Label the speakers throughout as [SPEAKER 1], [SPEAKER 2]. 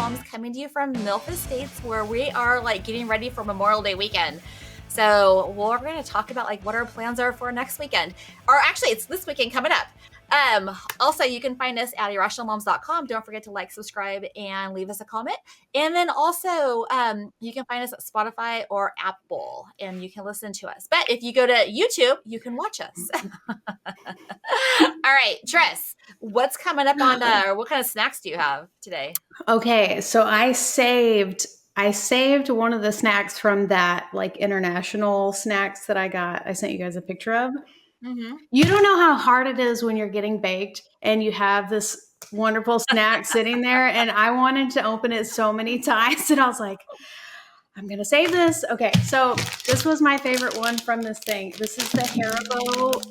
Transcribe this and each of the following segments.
[SPEAKER 1] Moms, coming to you from MILF Estates, where we are like getting ready for Memorial Day weekend. So we're going to talk about like what our plans are for next weekend, or actually it's this weekend coming up. Also, you can find us at irrationalmoms.com. Don't forget to like, subscribe, and leave us a comment. And then also, you can find us at Spotify or Apple, and you can listen to us. But if you go to YouTube, you can watch us. All right, Tress, what's coming up on, what kind of snacks do you have today?
[SPEAKER 2] Okay, so I saved one of the snacks from that like international snacks that I got. I sent you guys a picture of.
[SPEAKER 1] Mm-hmm.
[SPEAKER 2] You don't know how hard it is when you're getting baked and you have this wonderful snack sitting there. And I wanted to open it so many times. And I was like, I'm going to save this. Okay, so this was my favorite one from this thing. This is the Haribo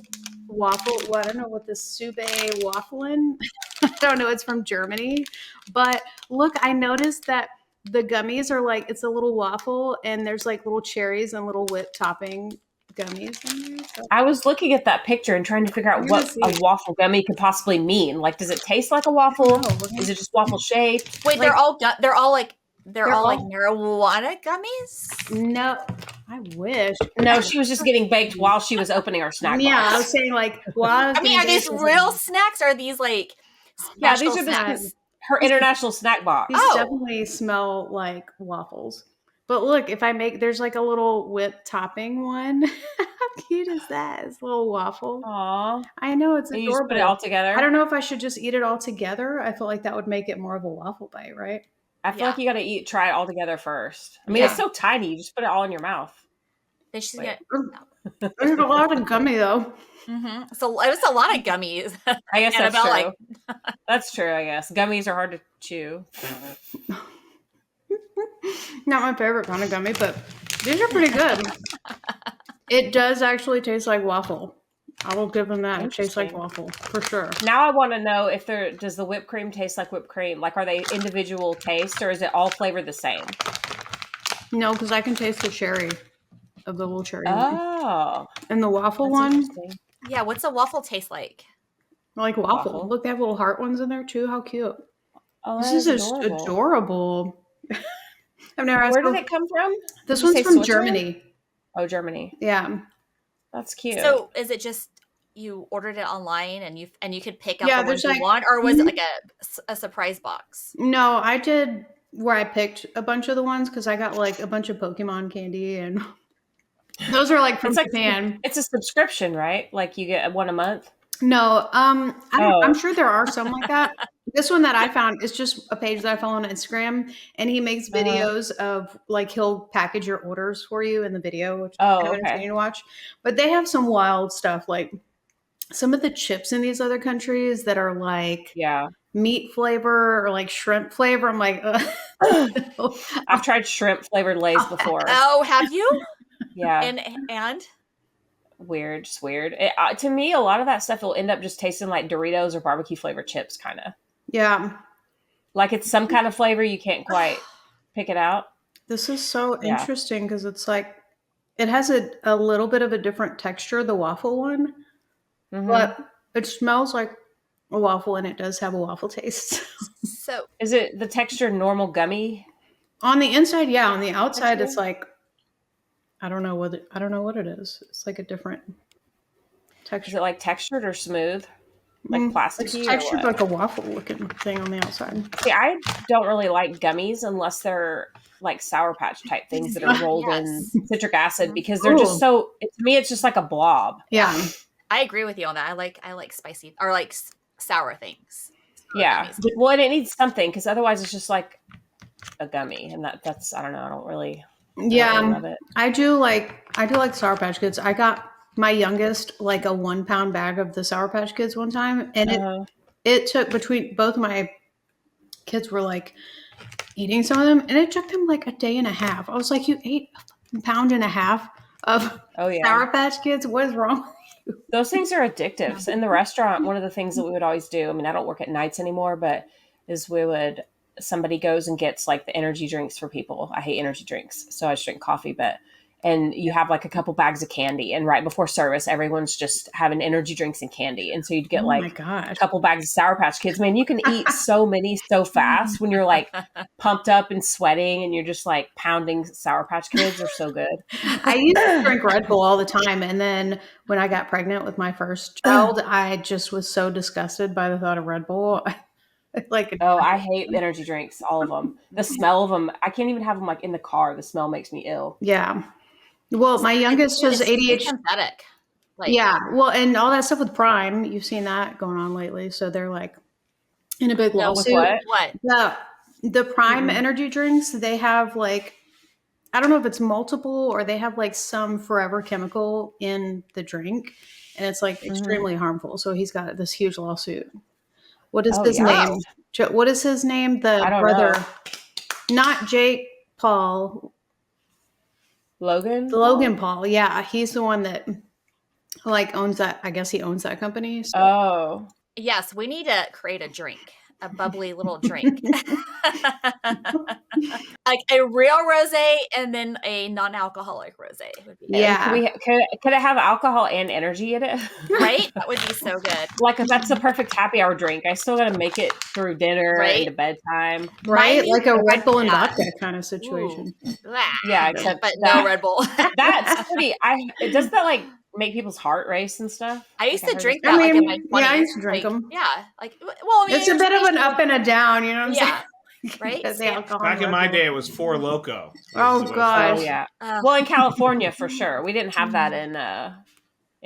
[SPEAKER 2] waffle. Well, I don't know what this Sube waffling. I don't know. It's from Germany. But look, I noticed that the gummies are like, it's a little waffle and there's like little cherries and little whipped topping gummies in there. So
[SPEAKER 3] I was looking at that picture and trying to figure out what a waffle gummy could possibly mean. Like, does it taste like a waffle? Is it just waffle shaped?
[SPEAKER 1] Wait, they're all like marijuana gummies?
[SPEAKER 2] No, I wish.
[SPEAKER 3] No, she was just getting baked while she was opening our snack box.
[SPEAKER 2] Yeah, I was saying like,
[SPEAKER 1] I mean, are these real snacks or are these like
[SPEAKER 3] yeah, these are
[SPEAKER 1] snacks?
[SPEAKER 3] her international snack box.
[SPEAKER 2] These definitely smell like waffles. But look, if I make, there's like a little whipped topping one. How cute is that? It's a little waffle.
[SPEAKER 3] Aww.
[SPEAKER 2] I know, it's
[SPEAKER 3] adorable.
[SPEAKER 2] adorable.
[SPEAKER 3] You just put it all together?
[SPEAKER 2] I don't know if I should just eat it all together. I feel like that would make it more of a waffle bite, right?
[SPEAKER 3] I feel like you got to try it all together first. I mean, it's so tiny. You just put it all in your mouth.
[SPEAKER 2] There's a lot of gummy though.
[SPEAKER 1] Mm-hmm. So it was a lot of gummies.
[SPEAKER 3] I guess that's
[SPEAKER 1] Annabelle,
[SPEAKER 3] true. That's true, I guess. Gummies are hard to chew.
[SPEAKER 2] Not my favorite kind of gummy, but these are pretty good. It does actually taste like waffle. I will give them that. It tastes like waffle for sure.
[SPEAKER 3] Now I want to know if does the whipped cream taste like whipped cream? Like, are they individual tastes or is it all flavored the same?
[SPEAKER 2] No, because I can taste the cherry of the little cherry.
[SPEAKER 3] Oh.
[SPEAKER 2] And the waffle one.
[SPEAKER 1] Yeah, what's a waffle taste like?
[SPEAKER 2] Like waffle. Look, they have little heart ones in there too. How cute.
[SPEAKER 3] Oh,
[SPEAKER 2] this is adorable. I've never asked.
[SPEAKER 3] Where did it come from?
[SPEAKER 2] This one's from Germany.
[SPEAKER 3] Oh, Germany.
[SPEAKER 2] Yeah.
[SPEAKER 3] That's cute.
[SPEAKER 1] So is it just you ordered it online and you could pick up the ones
[SPEAKER 2] like,
[SPEAKER 1] you want, or was it like a surprise box?
[SPEAKER 2] No, I did where I picked a bunch of the ones because I got like a bunch of Pokemon candy and those are like from Japan.
[SPEAKER 3] It's a subscription, right? Like you get one a month?
[SPEAKER 2] No, I'm sure there are some like that. This one that I found is just a page that I follow on Instagram, and he makes videos of like he'll package your orders for you in the video, which is kind of entertaining to watch. But they have some wild stuff, like some of the chips in these other countries that are like meat flavor or like shrimp flavor. I'm like,
[SPEAKER 3] I've tried shrimp flavored Lay's before.
[SPEAKER 1] Oh, have you?
[SPEAKER 3] Yeah.
[SPEAKER 1] And
[SPEAKER 3] weird, just weird. To me, a lot of that stuff will end up just tasting like Doritos or barbecue flavored chips, kind of.
[SPEAKER 2] Yeah.
[SPEAKER 3] Like it's some kind of flavor you can't quite pick it out.
[SPEAKER 2] This is so interesting because it's like it has a little bit of a different texture, the waffle one, but it smells like a waffle and it does have a waffle taste.
[SPEAKER 1] So
[SPEAKER 3] is it the texture normal gummy?
[SPEAKER 2] On the inside, yeah. On the outside, it's like I don't know what it is. It's like a different texture.
[SPEAKER 3] Is it like textured or smooth? Like plasticky?
[SPEAKER 2] It's textured like a waffle looking thing on the outside.
[SPEAKER 3] See, I don't really like gummies unless they're like Sour Patch type things that are rolled in citric acid because they're just to me, it's just like a blob.
[SPEAKER 2] Yeah.
[SPEAKER 1] I agree with you on that. I like spicy or like sour things.
[SPEAKER 3] Yeah. Well, and it needs something because otherwise it's just like a gummy. And that's, I don't know. I don't really love it.
[SPEAKER 2] I do like Sour Patch Kids. I got my youngest like a 1 pound bag of the Sour Patch Kids one time. And it took between both of my kids were like eating some of them. And it took them like a day and a half. I was like, you ate a pound and a half of Sour Patch Kids? What is wrong with you?
[SPEAKER 3] Those things are addictive. So in the restaurant, one of the things that we would always do, I mean, I don't work at nights anymore, but is somebody goes and gets like the energy drinks for people. I hate energy drinks, so I just drink coffee, but and you have like a couple bags of candy, and right before service, everyone's just having energy drinks and candy. And so you'd get
[SPEAKER 2] Oh my
[SPEAKER 3] like
[SPEAKER 2] gosh.
[SPEAKER 3] a couple bags of Sour Patch Kids. Man, you can eat so many so fast when you're like pumped up and sweating and you're just like pounding Sour Patch Kids. They're so good.
[SPEAKER 2] I used to drink Red Bull all the time. And then when I got pregnant with my first child, I just was so disgusted by the thought of Red Bull. Like,
[SPEAKER 3] Oh, I hate energy drinks, all of them. The smell of them, I can't even have them like in the car. The smell makes me ill.
[SPEAKER 2] yeah. Well, my youngest was
[SPEAKER 1] It's
[SPEAKER 2] ADHD.
[SPEAKER 1] synthetic. Like,
[SPEAKER 2] Yeah. Well, and all that stuff with Prime, you've seen that going on lately. So they're like in a big
[SPEAKER 3] No, with
[SPEAKER 2] lawsuit.
[SPEAKER 3] what?
[SPEAKER 2] The Prime energy drinks, they have like, I don't know if it's multiple or they have like some forever chemical in the drink. And it's like extremely harmful. So he's got this huge lawsuit. What is his name? What is his name? The
[SPEAKER 3] I don't
[SPEAKER 2] brother,
[SPEAKER 3] know.
[SPEAKER 2] not Jake Paul.
[SPEAKER 3] Logan?
[SPEAKER 2] Logan Paul. Yeah. He's the one that like owns that. I guess he owns that company. So.
[SPEAKER 3] Oh.
[SPEAKER 1] yes, we need to create a drink, a bubbly little drink. Like a real rosé and then a non-alcoholic rosé would be good.
[SPEAKER 2] Yeah.
[SPEAKER 3] Could it have alcohol and energy in it?
[SPEAKER 1] Right? That would be so good.
[SPEAKER 3] Like that's the perfect happy hour drink. I still got to make it through dinner and to bedtime.
[SPEAKER 2] Right? Like a Red Bull and
[SPEAKER 1] Yeah.
[SPEAKER 2] vodka kind of situation.
[SPEAKER 1] Yeah,
[SPEAKER 3] except
[SPEAKER 1] but
[SPEAKER 3] that,
[SPEAKER 1] no Red Bull.
[SPEAKER 3] That's pretty. Does that like make people's heart race and stuff?
[SPEAKER 1] I used
[SPEAKER 3] Like,
[SPEAKER 1] to drink that like in my 20s.
[SPEAKER 2] Yeah, I used to drink them.
[SPEAKER 1] Yeah. Like, well, I mean,
[SPEAKER 2] It's a bit of an up and a down, you know what I'm saying?
[SPEAKER 1] Yeah. Right?
[SPEAKER 4] Back in my day, it was Four Loko.
[SPEAKER 2] Oh, gosh.
[SPEAKER 3] Oh yeah. Well, in California for sure. We didn't have that in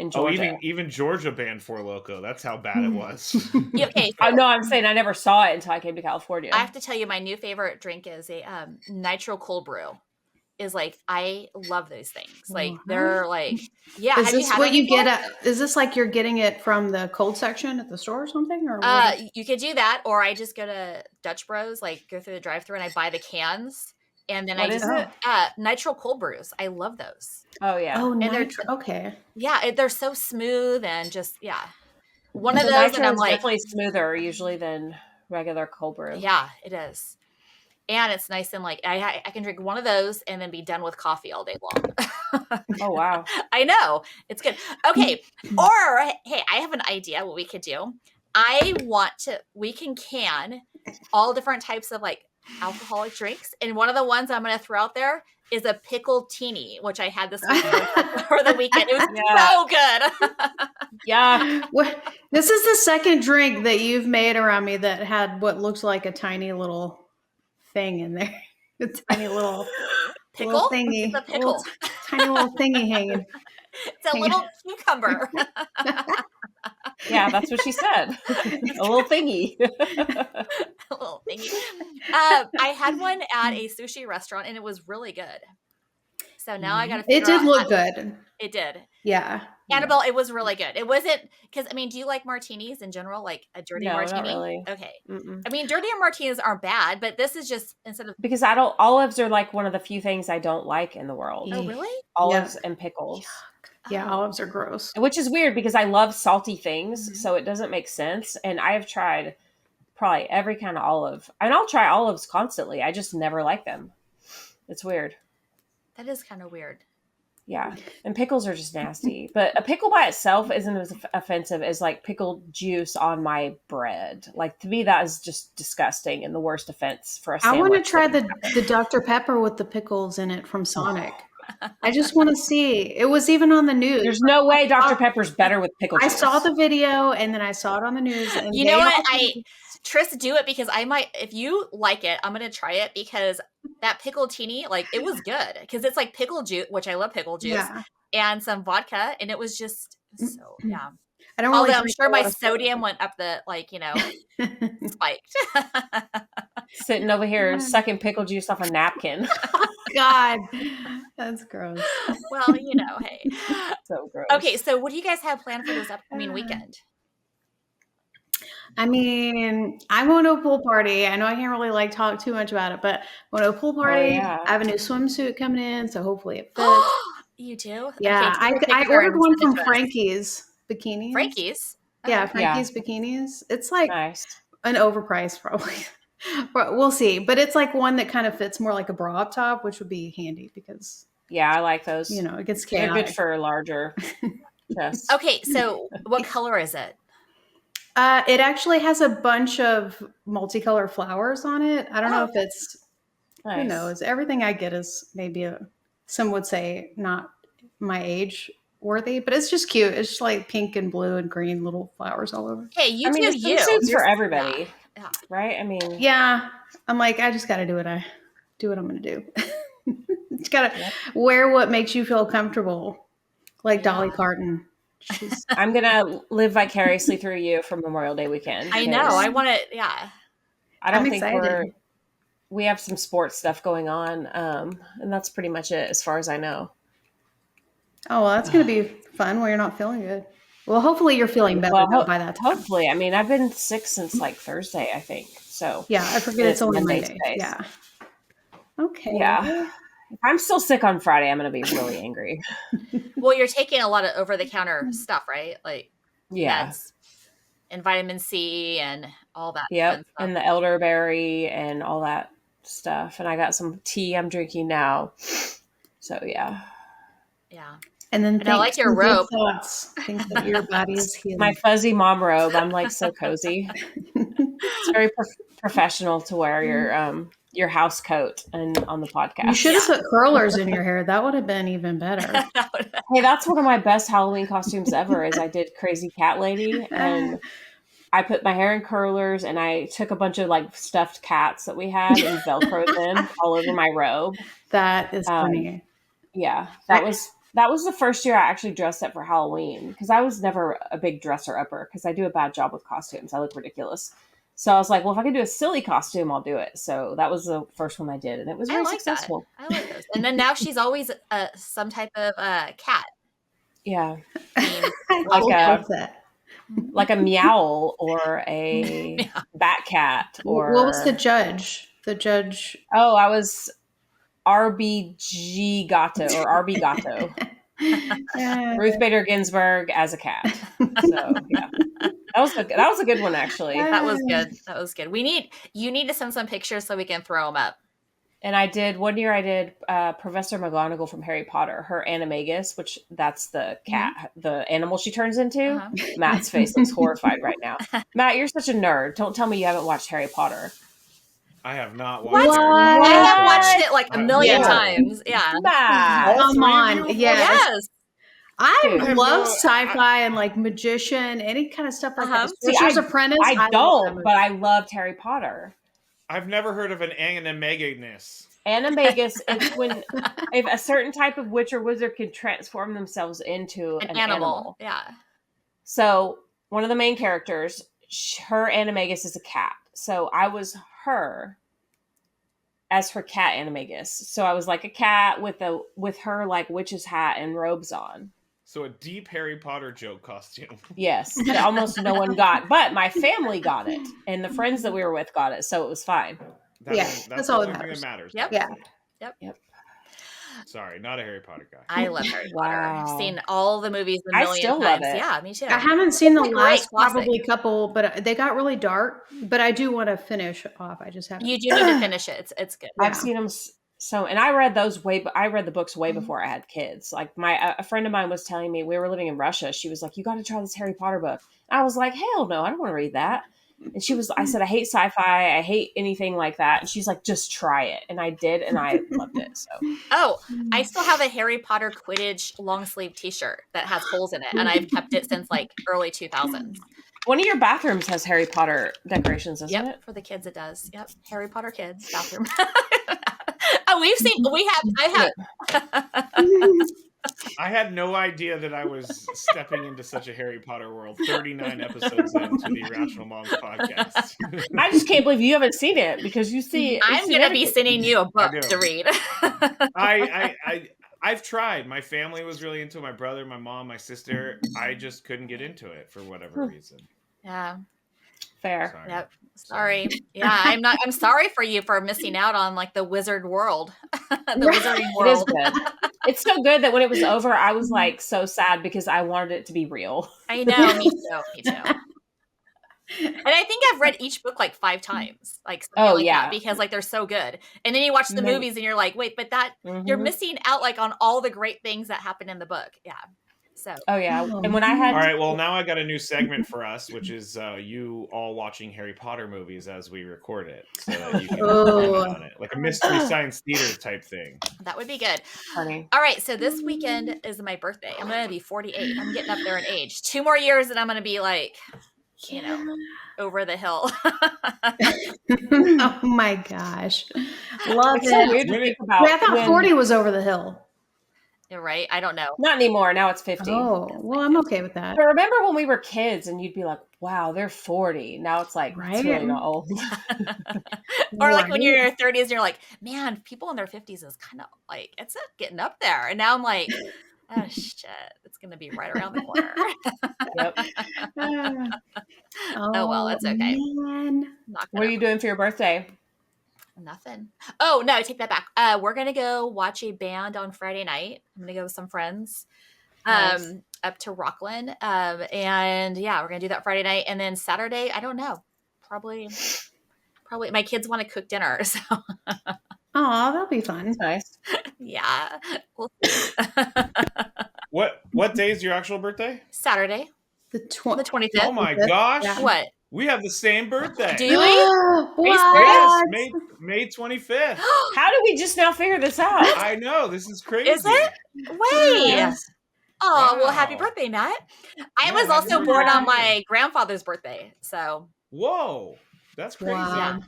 [SPEAKER 3] Georgia.
[SPEAKER 4] Oh, even Georgia banned Four Loko. That's how bad it was.
[SPEAKER 1] Okay.
[SPEAKER 3] So no, I'm saying I never saw it until I came to California.
[SPEAKER 1] I have to tell you, my new favorite drink is a nitro cold brew. Is like, I love those things. Like they're like, yeah.
[SPEAKER 2] Is this what you get is this like you're getting it from the cold section at the store or something? Or
[SPEAKER 1] you could do that, or I just go to Dutch Bros, like go through the drive-thru and I buy the cans, and then
[SPEAKER 3] what is it?
[SPEAKER 1] Nitro cold brews. I love those.
[SPEAKER 3] Oh yeah.
[SPEAKER 2] Oh,
[SPEAKER 1] and
[SPEAKER 2] they're okay.
[SPEAKER 1] Yeah, they're so smooth and just one
[SPEAKER 3] of
[SPEAKER 1] of
[SPEAKER 3] those.
[SPEAKER 1] those, and I'm like,
[SPEAKER 3] definitely smoother usually than regular cold brew.
[SPEAKER 1] Yeah, it is. And it's nice and like I can drink one of those and then be done with coffee all day long.
[SPEAKER 3] Oh wow!
[SPEAKER 1] I know, it's good. Okay, or hey, I have an idea. What we could do? We can can all different types of like alcoholic drinks, and one of the ones I'm going to throw out there is a pickle teeny, which I had this weekend for the weekend. It was so good.
[SPEAKER 3] Yeah.
[SPEAKER 2] This is the second drink that you've made around me that had what looks like a tiny little thing in there. A tiny little
[SPEAKER 1] pickle
[SPEAKER 2] little thingy.
[SPEAKER 1] It's a pickle.
[SPEAKER 2] Tiny little thingy hanging.
[SPEAKER 1] It's a little cucumber.
[SPEAKER 3] Yeah, that's what she said. A little thingy.
[SPEAKER 1] A little thingy. I had one at a sushi restaurant and it was really good. So now I got to figure out.
[SPEAKER 2] It did look good.
[SPEAKER 1] It did.
[SPEAKER 2] Yeah.
[SPEAKER 1] Annabelle, it was really good. It wasn't because I mean, do you like martinis in general? Like a dirty martini?
[SPEAKER 3] Not really.
[SPEAKER 1] Okay.
[SPEAKER 3] Mm-mm.
[SPEAKER 1] I mean, dirty martinis aren't bad, but this is just instead of
[SPEAKER 3] because olives are like one of the few things I don't like in the world.
[SPEAKER 1] Oh, really?
[SPEAKER 3] Olives and pickles.
[SPEAKER 2] Yeah, olives are gross.
[SPEAKER 3] Which is weird because I love salty things, so it doesn't make sense. And I have tried probably every kind of olive. And I'll try olives constantly. I just never like them. It's weird.
[SPEAKER 1] That is kind of weird.
[SPEAKER 3] Yeah. And pickles are just nasty. But a pickle by itself isn't as offensive as like pickled juice on my bread. Like to me, that is just disgusting and the worst offense for a sandwich.
[SPEAKER 2] I want to try the Dr. Pepper with the pickles in it from Sonic. I just want to see. It was even on the news.
[SPEAKER 3] There's no way Dr. Pepper's better with pickle juice.
[SPEAKER 2] I saw the video and then I saw it on the news. And
[SPEAKER 1] you know what? Tris, do it because I might, if you like it, I'm going to try it because that pickle teeny, like it was good because it's like pickle juice, which I love pickle juice and some vodka. And it was just so, yeah.
[SPEAKER 2] I don't
[SPEAKER 1] Although I'm sure my sodium went up spiked.
[SPEAKER 3] Sitting over here sucking pickle juice off a napkin.
[SPEAKER 2] God, that's gross.
[SPEAKER 1] Well, hey.
[SPEAKER 3] So gross.
[SPEAKER 1] Okay, so what do you guys have planned for this upcoming weekend?
[SPEAKER 2] I mean, I'm going to a pool party. I know I can't really talk too much about it, but I'm going to a pool party.
[SPEAKER 3] Yeah.
[SPEAKER 2] I have a new swimsuit coming in, so hopefully it fits.
[SPEAKER 1] You do?
[SPEAKER 2] Yeah,
[SPEAKER 1] okay,
[SPEAKER 2] I ordered one from Frankie's Bikinis.
[SPEAKER 1] Frankie's?
[SPEAKER 2] Yeah, Frankie's Bikinis. It's like an overpriced probably. But we'll see. But it's like one that kind of fits more like a bra up top, which would be handy because
[SPEAKER 3] Yeah, I like those.
[SPEAKER 2] You know, it gets
[SPEAKER 3] They're
[SPEAKER 2] chaotic.
[SPEAKER 3] good for larger chests.
[SPEAKER 1] Okay, so what color is it?
[SPEAKER 2] It actually has a bunch of multicolor flowers on it. I don't know if it's, who
[SPEAKER 3] Nice.
[SPEAKER 2] knows? Everything I get is maybe some would say not my age worthy, but it's just cute. It's just like pink and blue and green little flowers all over.
[SPEAKER 1] Hey, you
[SPEAKER 3] I mean,
[SPEAKER 1] do
[SPEAKER 3] it's
[SPEAKER 1] you.
[SPEAKER 3] suits for
[SPEAKER 1] You're-
[SPEAKER 3] everybody,
[SPEAKER 1] Yeah.
[SPEAKER 3] right? I mean,
[SPEAKER 2] Yeah, I'm like, I just got to do what I'm going to do. Just got to wear what makes you feel comfortable, like Dolly
[SPEAKER 1] Yeah.
[SPEAKER 2] Parton. She's,
[SPEAKER 3] I'm gonna live vicariously through you for Memorial Day weekend.
[SPEAKER 1] I know. I want to. Yeah.
[SPEAKER 3] I don't
[SPEAKER 2] I'm
[SPEAKER 3] think
[SPEAKER 2] excited.
[SPEAKER 3] we have some sports stuff going on, and that's pretty much it as far as I know.
[SPEAKER 2] oh, well, that's going to be fun when you're not feeling good. Well, hopefully you're feeling better
[SPEAKER 3] Well,
[SPEAKER 2] by that time.
[SPEAKER 3] hopefully. I mean, I've been sick since like Thursday, I think. So
[SPEAKER 2] Yeah, I forget
[SPEAKER 3] And
[SPEAKER 2] it's only
[SPEAKER 3] Monday
[SPEAKER 2] Monday.
[SPEAKER 3] today,
[SPEAKER 2] Yeah. Okay.
[SPEAKER 3] Yeah. If I'm still sick on Friday, I'm gonna be really angry.
[SPEAKER 1] Well, you're taking a lot of over-the-counter stuff, right? Like
[SPEAKER 3] Yeah.
[SPEAKER 1] meds and vitamin C and all that.
[SPEAKER 3] Yep.
[SPEAKER 1] fun stuff.
[SPEAKER 3] And the elderberry and all that stuff. And I got some tea I'm drinking now. So yeah.
[SPEAKER 1] Yeah.
[SPEAKER 2] And then
[SPEAKER 1] And I like
[SPEAKER 2] think
[SPEAKER 1] your
[SPEAKER 2] some good
[SPEAKER 1] robe.
[SPEAKER 2] thoughts. Think that your body is healing.
[SPEAKER 3] My fuzzy mom robe. I'm like so cozy. It's very professional to wear your house coat and on the podcast.
[SPEAKER 2] You should have put curlers in your hair. That would have been even better.
[SPEAKER 3] Hey, that's one of my best Halloween costumes ever. Is I did Crazy Cat Lady, and I put my hair in curlers, and I took a bunch of like stuffed cats that we had and velcroed them all over my robe.
[SPEAKER 2] That is funny.
[SPEAKER 3] Yeah, that was the first year I actually dressed up for Halloween because I was never a big dresser upper because I do a bad job with costumes. I look ridiculous. So I was like, well, if I can do a silly costume, I'll do it. So that was the first one I did, and it was very successful.
[SPEAKER 1] I like those. And then now she's always some type of cat.
[SPEAKER 3] Yeah,
[SPEAKER 2] I
[SPEAKER 3] like
[SPEAKER 2] love that.
[SPEAKER 3] like a meow or a bat cat or
[SPEAKER 2] What was the judge? The judge.
[SPEAKER 3] Oh, I was RBG Gato or RB Gato. Ruth Bader Ginsburg as a cat. So yeah, that was a good one actually.
[SPEAKER 1] That was good. That was good. You need to send some pictures so we can throw them up.
[SPEAKER 3] And I did Professor McGonagall from Harry Potter, her animagus, which that's the cat, the animal she turns into. Matt's face looks horrified right now. Matt, you're such a nerd. Don't tell me you haven't watched Harry Potter.
[SPEAKER 4] I have not
[SPEAKER 1] What?
[SPEAKER 4] watched Harry
[SPEAKER 1] I
[SPEAKER 4] Potter.
[SPEAKER 1] have watched it like a million
[SPEAKER 2] Yeah.
[SPEAKER 1] times. Yeah.
[SPEAKER 3] Matt.
[SPEAKER 2] Come on.
[SPEAKER 1] Yes.
[SPEAKER 2] I
[SPEAKER 3] Dude.
[SPEAKER 2] love sci-fi and like magician, any kind of stuff like that.
[SPEAKER 1] See,
[SPEAKER 2] Sorcerer's Apprentice.
[SPEAKER 3] I
[SPEAKER 2] love that
[SPEAKER 3] don't,
[SPEAKER 2] movie.
[SPEAKER 3] but I loved Harry Potter.
[SPEAKER 4] I've never heard of an animagus.
[SPEAKER 3] Animagus is when if a certain type of witch or wizard can transform themselves into
[SPEAKER 1] An animal. Yeah.
[SPEAKER 3] So one of the main characters, her animagus is a cat. So I was her as her cat animagus. So I was like a cat with her like witch's hat and robes on.
[SPEAKER 4] So a deep Harry Potter joke costume.
[SPEAKER 3] Yes, that almost no one got, but my family got it, and the friends that we were with got it, so it was fine.
[SPEAKER 2] That's
[SPEAKER 4] the
[SPEAKER 2] all
[SPEAKER 4] only
[SPEAKER 2] that
[SPEAKER 4] thing
[SPEAKER 2] matters.
[SPEAKER 4] that matters.
[SPEAKER 2] Yeah.
[SPEAKER 4] Sorry, not a Harry Potter guy.
[SPEAKER 1] I love Harry Potter.
[SPEAKER 3] Wow.
[SPEAKER 1] I've seen all the movies a
[SPEAKER 3] I
[SPEAKER 1] million
[SPEAKER 3] still love
[SPEAKER 1] times.
[SPEAKER 3] it.
[SPEAKER 1] Yeah, me too.
[SPEAKER 2] I haven't seen the
[SPEAKER 1] It's a great
[SPEAKER 2] last
[SPEAKER 1] classic.
[SPEAKER 2] probably couple, but they got really dark. But I do want to finish off. I just haven't.
[SPEAKER 1] You do need to finish it. It's good.
[SPEAKER 3] I've seen them and I read I read the books way before I had kids. Like a friend of mine was telling me, we were living in Russia. She was like, you got to try this Harry Potter book. And I was like, hell no, I don't want to read that. And I said, I hate sci-fi. I hate anything like that. And she's like, just try it. And I did. And I loved it. So,
[SPEAKER 1] Oh, I still have a Harry Potter Quidditch long sleeve t-shirt that has holes in it. And I've kept it since like early 2000s.
[SPEAKER 3] one of your bathrooms has Harry Potter decorations, doesn't
[SPEAKER 1] Yep,
[SPEAKER 3] it?
[SPEAKER 1] for the kids it does. Yep, Harry Potter kids bathroom. I have.
[SPEAKER 4] I had no idea that I was stepping into such a Harry Potter world 39 episodes into the irRational Moms podcast.
[SPEAKER 3] I just can't believe you haven't seen it because you see.
[SPEAKER 1] I'm going to be sending you a book
[SPEAKER 4] do.
[SPEAKER 1] to read.
[SPEAKER 4] I've tried. My family was really into it. My brother, my mom, my sister. I just couldn't get into it for whatever reason.
[SPEAKER 1] Yeah.
[SPEAKER 3] Fair.
[SPEAKER 4] Sorry.
[SPEAKER 1] Yep. Sorry. Yeah, I'm sorry for you for missing out on like the wizard world. The wizarding
[SPEAKER 3] It is
[SPEAKER 1] world.
[SPEAKER 3] good. It's so good that when it was over, I was like so sad because I wanted it to be real.
[SPEAKER 1] I know, me too. And I think I've read each book like 5 times, like something like that, because like they're so good. And then you watch the movies and you're like, wait, but that you're missing out like on all the great things that happen in the book. Yeah. So.
[SPEAKER 3] And when I had
[SPEAKER 4] all right, well, now I got a new segment for us, which is you all watching Harry Potter movies as we record it, so that you can comment on it, like a mystery science theater type thing.
[SPEAKER 1] That would be good.
[SPEAKER 3] Funny.
[SPEAKER 1] All right, so this weekend is my birthday. I'm gonna be 48. I'm getting up there in age. 2 more years, and I'm gonna be like, you know, over the hill.
[SPEAKER 2] Oh my gosh, love
[SPEAKER 3] It's so
[SPEAKER 2] it.
[SPEAKER 3] weird to think about.
[SPEAKER 2] Wait, I thought 40 was over the hill.
[SPEAKER 1] You're right. I don't know.
[SPEAKER 3] Not anymore. Now it's 50.
[SPEAKER 2] Oh, well, I'm okay with that.
[SPEAKER 3] But remember when we were kids and you'd be like, wow, they're 40. Now it's like, it's really not old.
[SPEAKER 1] Or like when you're in your 30s and you're like, man, people in their 50s is kind of like, it's getting up there. And now I'm like, oh shit, it's going to be right around the corner.
[SPEAKER 3] Yep.
[SPEAKER 1] Oh, well, that's okay.
[SPEAKER 2] Man.
[SPEAKER 3] What are you doing for your birthday?
[SPEAKER 1] Nothing. Oh, no, take that back. We're going to go watch a band on Friday night. I'm going to go with some friends up to Rockland. And yeah, we're going to do that Friday night. And then Saturday, I don't know. Probably my kids want to cook dinner. So.
[SPEAKER 2] Oh, that'll be fun.
[SPEAKER 3] That's nice.
[SPEAKER 1] Yeah. We'll see.
[SPEAKER 4] What day is your actual birthday?
[SPEAKER 1] Saturday.
[SPEAKER 2] The
[SPEAKER 1] 25th.
[SPEAKER 4] Oh my gosh.
[SPEAKER 2] Yeah.
[SPEAKER 1] What?
[SPEAKER 4] We have the same birthday.
[SPEAKER 1] Do we?
[SPEAKER 2] What?
[SPEAKER 4] Yes, May 25th.
[SPEAKER 3] How did we just now figure this out?
[SPEAKER 4] I know, this is crazy.
[SPEAKER 1] Is it? Wait.
[SPEAKER 3] Yes.
[SPEAKER 1] Oh,
[SPEAKER 4] Wow.
[SPEAKER 1] well, happy birthday, Matt. I
[SPEAKER 4] Yeah,
[SPEAKER 1] was
[SPEAKER 4] happy
[SPEAKER 1] also born
[SPEAKER 4] birthday.
[SPEAKER 1] on my grandfather's birthday. So.
[SPEAKER 4] Whoa, that's crazy.
[SPEAKER 2] Wow.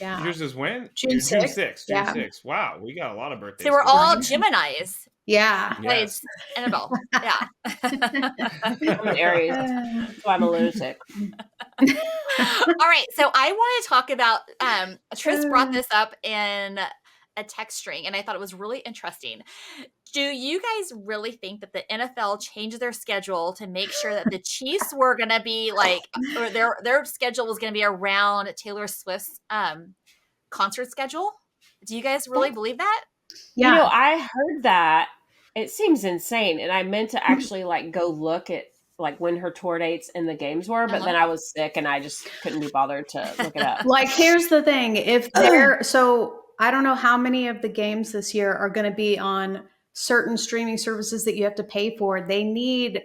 [SPEAKER 2] Yeah.
[SPEAKER 4] Yours is when?
[SPEAKER 2] June
[SPEAKER 4] June
[SPEAKER 2] 6th.
[SPEAKER 4] 6th.
[SPEAKER 2] Yeah.
[SPEAKER 4] June 6th. Wow, we got a lot of birthdays.
[SPEAKER 1] So we're
[SPEAKER 4] going
[SPEAKER 1] all
[SPEAKER 4] on.
[SPEAKER 1] Geminis.
[SPEAKER 2] Yeah.
[SPEAKER 4] Yes.
[SPEAKER 1] Annabelle. Yeah.
[SPEAKER 3] I'm an Aries, so I'm a lunatic.
[SPEAKER 1] All right. So I want to talk about, Tris brought this up in a text string, and I thought it was really interesting. Do you guys really think that the NFL changed their schedule to make sure that the Chiefs were going to be like, or their schedule was going to be around Taylor Swift's concert schedule? Do you guys really believe that?
[SPEAKER 2] Yeah.
[SPEAKER 3] You know, I heard that. It seems insane. And I meant to actually like go look at like when her tour dates and the games were, but then I was sick and I just couldn't be bothered to look it up.
[SPEAKER 2] Like, here's the thing. So I don't know how many of the games this year are going to be on certain streaming services that you have to pay for. They need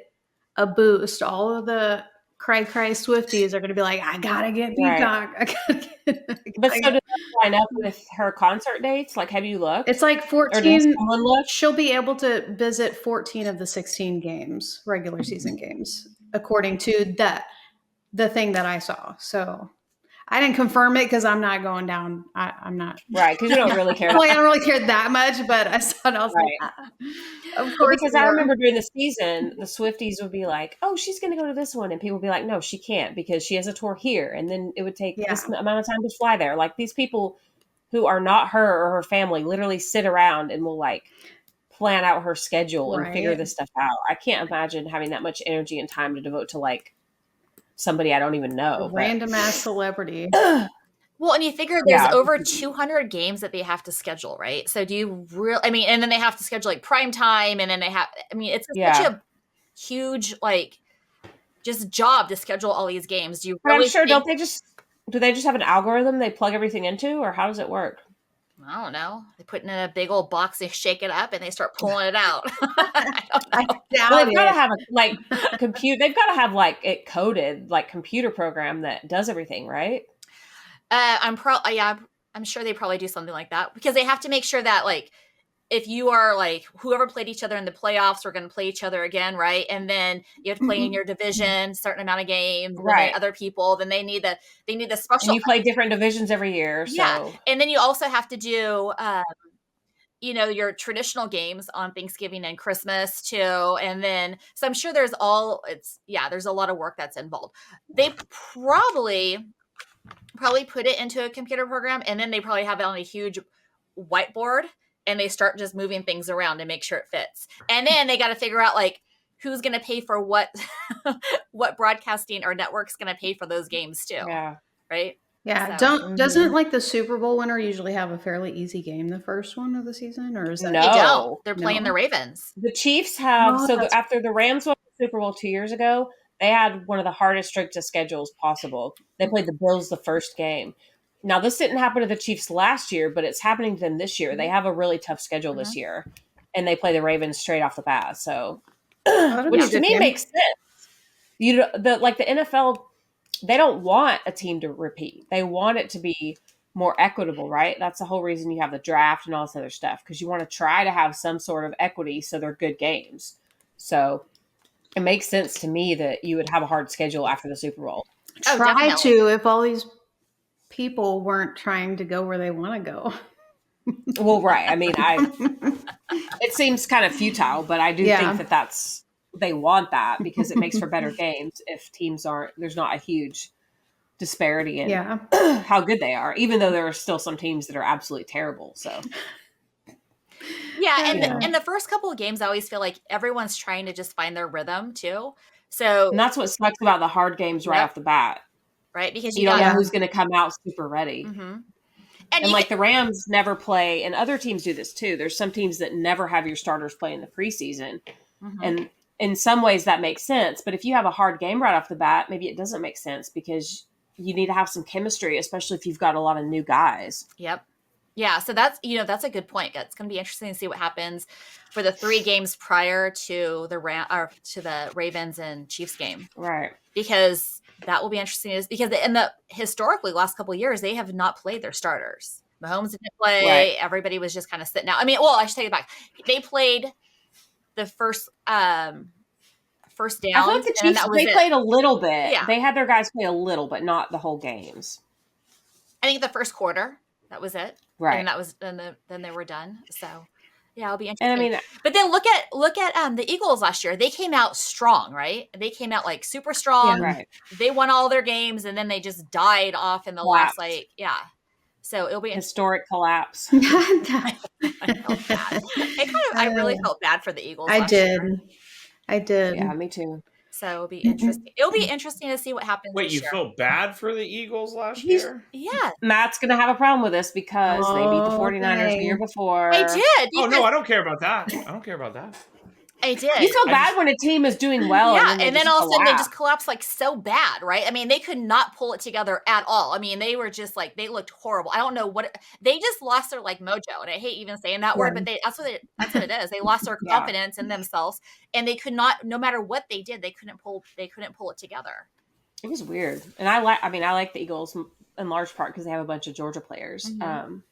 [SPEAKER 2] a boost. All of the cry Swifties are going to be like, I gotta get Peacock.
[SPEAKER 3] But so did they line up with her concert dates? Like, have you looked?
[SPEAKER 2] It's like
[SPEAKER 3] Or does
[SPEAKER 2] 14.
[SPEAKER 3] someone look?
[SPEAKER 2] She'll be able to visit 14 of the 16 games, regular season games, according to the thing that I saw. So I didn't confirm it because I'm not going down. I'm not.
[SPEAKER 3] Right, because you don't really care.
[SPEAKER 2] Well, I don't really care that much, but I saw it. I was like, of course.
[SPEAKER 3] Because I remember during the season, the Swifties would be like, oh, she's going to go to this one. And people would be like, no, she can't because she has a tour here. And then it would take this amount of time to fly there. Like these people who are not her or her family literally sit around and will like plan out her schedule and figure this stuff out. I can't imagine having that much energy and time to devote to like somebody I don't even know.
[SPEAKER 2] Random ass celebrity.
[SPEAKER 1] Well, and you figure there's over 200 games that they have to schedule, right? So do you really, I mean, and then they have to schedule like prime time and then they have, I mean, it's such a huge, like, just job to schedule all these games. Do you really
[SPEAKER 3] I'm sure, do they just have an algorithm they plug everything into, or how does it work?
[SPEAKER 1] I don't know. They put it in a big old box, they shake it up, and they start pulling it out. I don't know.
[SPEAKER 3] Well, they've got to have they've got to have like it coded, like computer program that does everything, right?
[SPEAKER 1] I'm sure they probably do something like that because they have to make sure that like if you are like whoever played each other in the playoffs are going to play each other again, right? And then you have to play in your division, certain amount of games, right? Other people, then they need the special.
[SPEAKER 3] And you play different divisions every year, so.
[SPEAKER 1] Yeah, and then you also have to do. Your traditional games on Thanksgiving and Christmas too. And then, so I'm sure there's a lot of work that's involved. They probably put it into a computer program and then they probably have it on a huge whiteboard and they start just moving things around to make sure it fits. And then they got to figure out like who's going to pay for what broadcasting or network's going to pay for those games too.
[SPEAKER 3] Yeah.
[SPEAKER 1] Right.
[SPEAKER 2] Yeah. Doesn't like the Super Bowl winner usually have a fairly easy game the first one of the season, or is that
[SPEAKER 1] They don't. They're playing the Ravens.
[SPEAKER 3] The Chiefs have after the Rams won the Super Bowl 2 years ago, They had one of the hardest, strictest schedules possible. They played the Bills the first game. Now, this didn't happen to the Chiefs last year, but it's happening to them this year. They have a really tough schedule this year, and they play the Ravens straight off the bat. So, which to me makes sense. The NFL, they don't want a team to repeat. They want it to be more equitable, right? That's the whole reason you have the draft and all this other stuff, because you want to try to have some sort of equity so they're good games. So it makes sense to me that you would have a hard schedule after the Super Bowl.
[SPEAKER 2] Try to, if all these people weren't trying to go where they want to go.
[SPEAKER 3] Well, right. I mean, it seems kind of futile, but I do think that they want that because it makes for better games if teams there's not a huge disparity in how good they are, even though there are still some teams that are absolutely terrible. So
[SPEAKER 1] and the first couple of games, I always feel like everyone's trying to just find their rhythm too. So
[SPEAKER 3] and that's what sucks about the hard games right off the bat,
[SPEAKER 1] right? Because
[SPEAKER 3] you don't know who's going to come out super ready.
[SPEAKER 1] Mm-hmm.
[SPEAKER 3] And like the Rams never play, and other teams do this too. There's some teams that never have your starters play in the preseason, and in some ways that makes sense. But if you have a hard game right off the bat, maybe it doesn't make sense because you need to have some chemistry, especially if you've got a lot of new guys.
[SPEAKER 1] Yep. Yeah. So that's a good point. It's going to be interesting to see what happens for the 3 games prior to the Ravens and Chiefs game.
[SPEAKER 3] Right.
[SPEAKER 1] Because that will be interesting because historically last couple of years, they have not played their starters. Mahomes didn't play. Right. Everybody was just kind of sitting out. I mean, I should take it back. They played the first down.
[SPEAKER 3] I thought the Chiefs, they played a little bit. Yeah. They had their guys play a little, but not the whole games.
[SPEAKER 1] I think the first quarter, that was it.
[SPEAKER 3] Right.
[SPEAKER 1] And that was then they were done. So yeah, it'll be interesting.
[SPEAKER 3] And I mean,
[SPEAKER 1] but then look at the Eagles last year. They came out strong, right? They came out like super strong.
[SPEAKER 3] Yeah, right.
[SPEAKER 1] They won all their games and then they just died off in the last So it'll be
[SPEAKER 3] historic collapse.
[SPEAKER 1] I felt bad. I really felt bad for the Eagles.
[SPEAKER 2] I did.
[SPEAKER 3] Yeah, me too.
[SPEAKER 1] So it'll be interesting. It'll be interesting to see what happens.
[SPEAKER 4] Wait, you felt bad for the Eagles last year?
[SPEAKER 1] Yeah.
[SPEAKER 3] Matt's going to have a problem with this because they beat the 49ers the year before.
[SPEAKER 1] I did.
[SPEAKER 4] Oh, no, I don't care about that.
[SPEAKER 1] I did.
[SPEAKER 3] You feel bad when a team is doing well.
[SPEAKER 1] Yeah, and then all of a sudden they just collapse like so bad, right? I mean, they could not pull it together at all. I mean, they were just like, they looked horrible. I don't know they just lost their like mojo. And I hate even saying that word, but that's what it is. They lost their confidence in themselves and they could not, no matter what they did, they couldn't pull it together.
[SPEAKER 3] It was weird. And I like the Eagles in large part because they have a bunch of Georgia players. And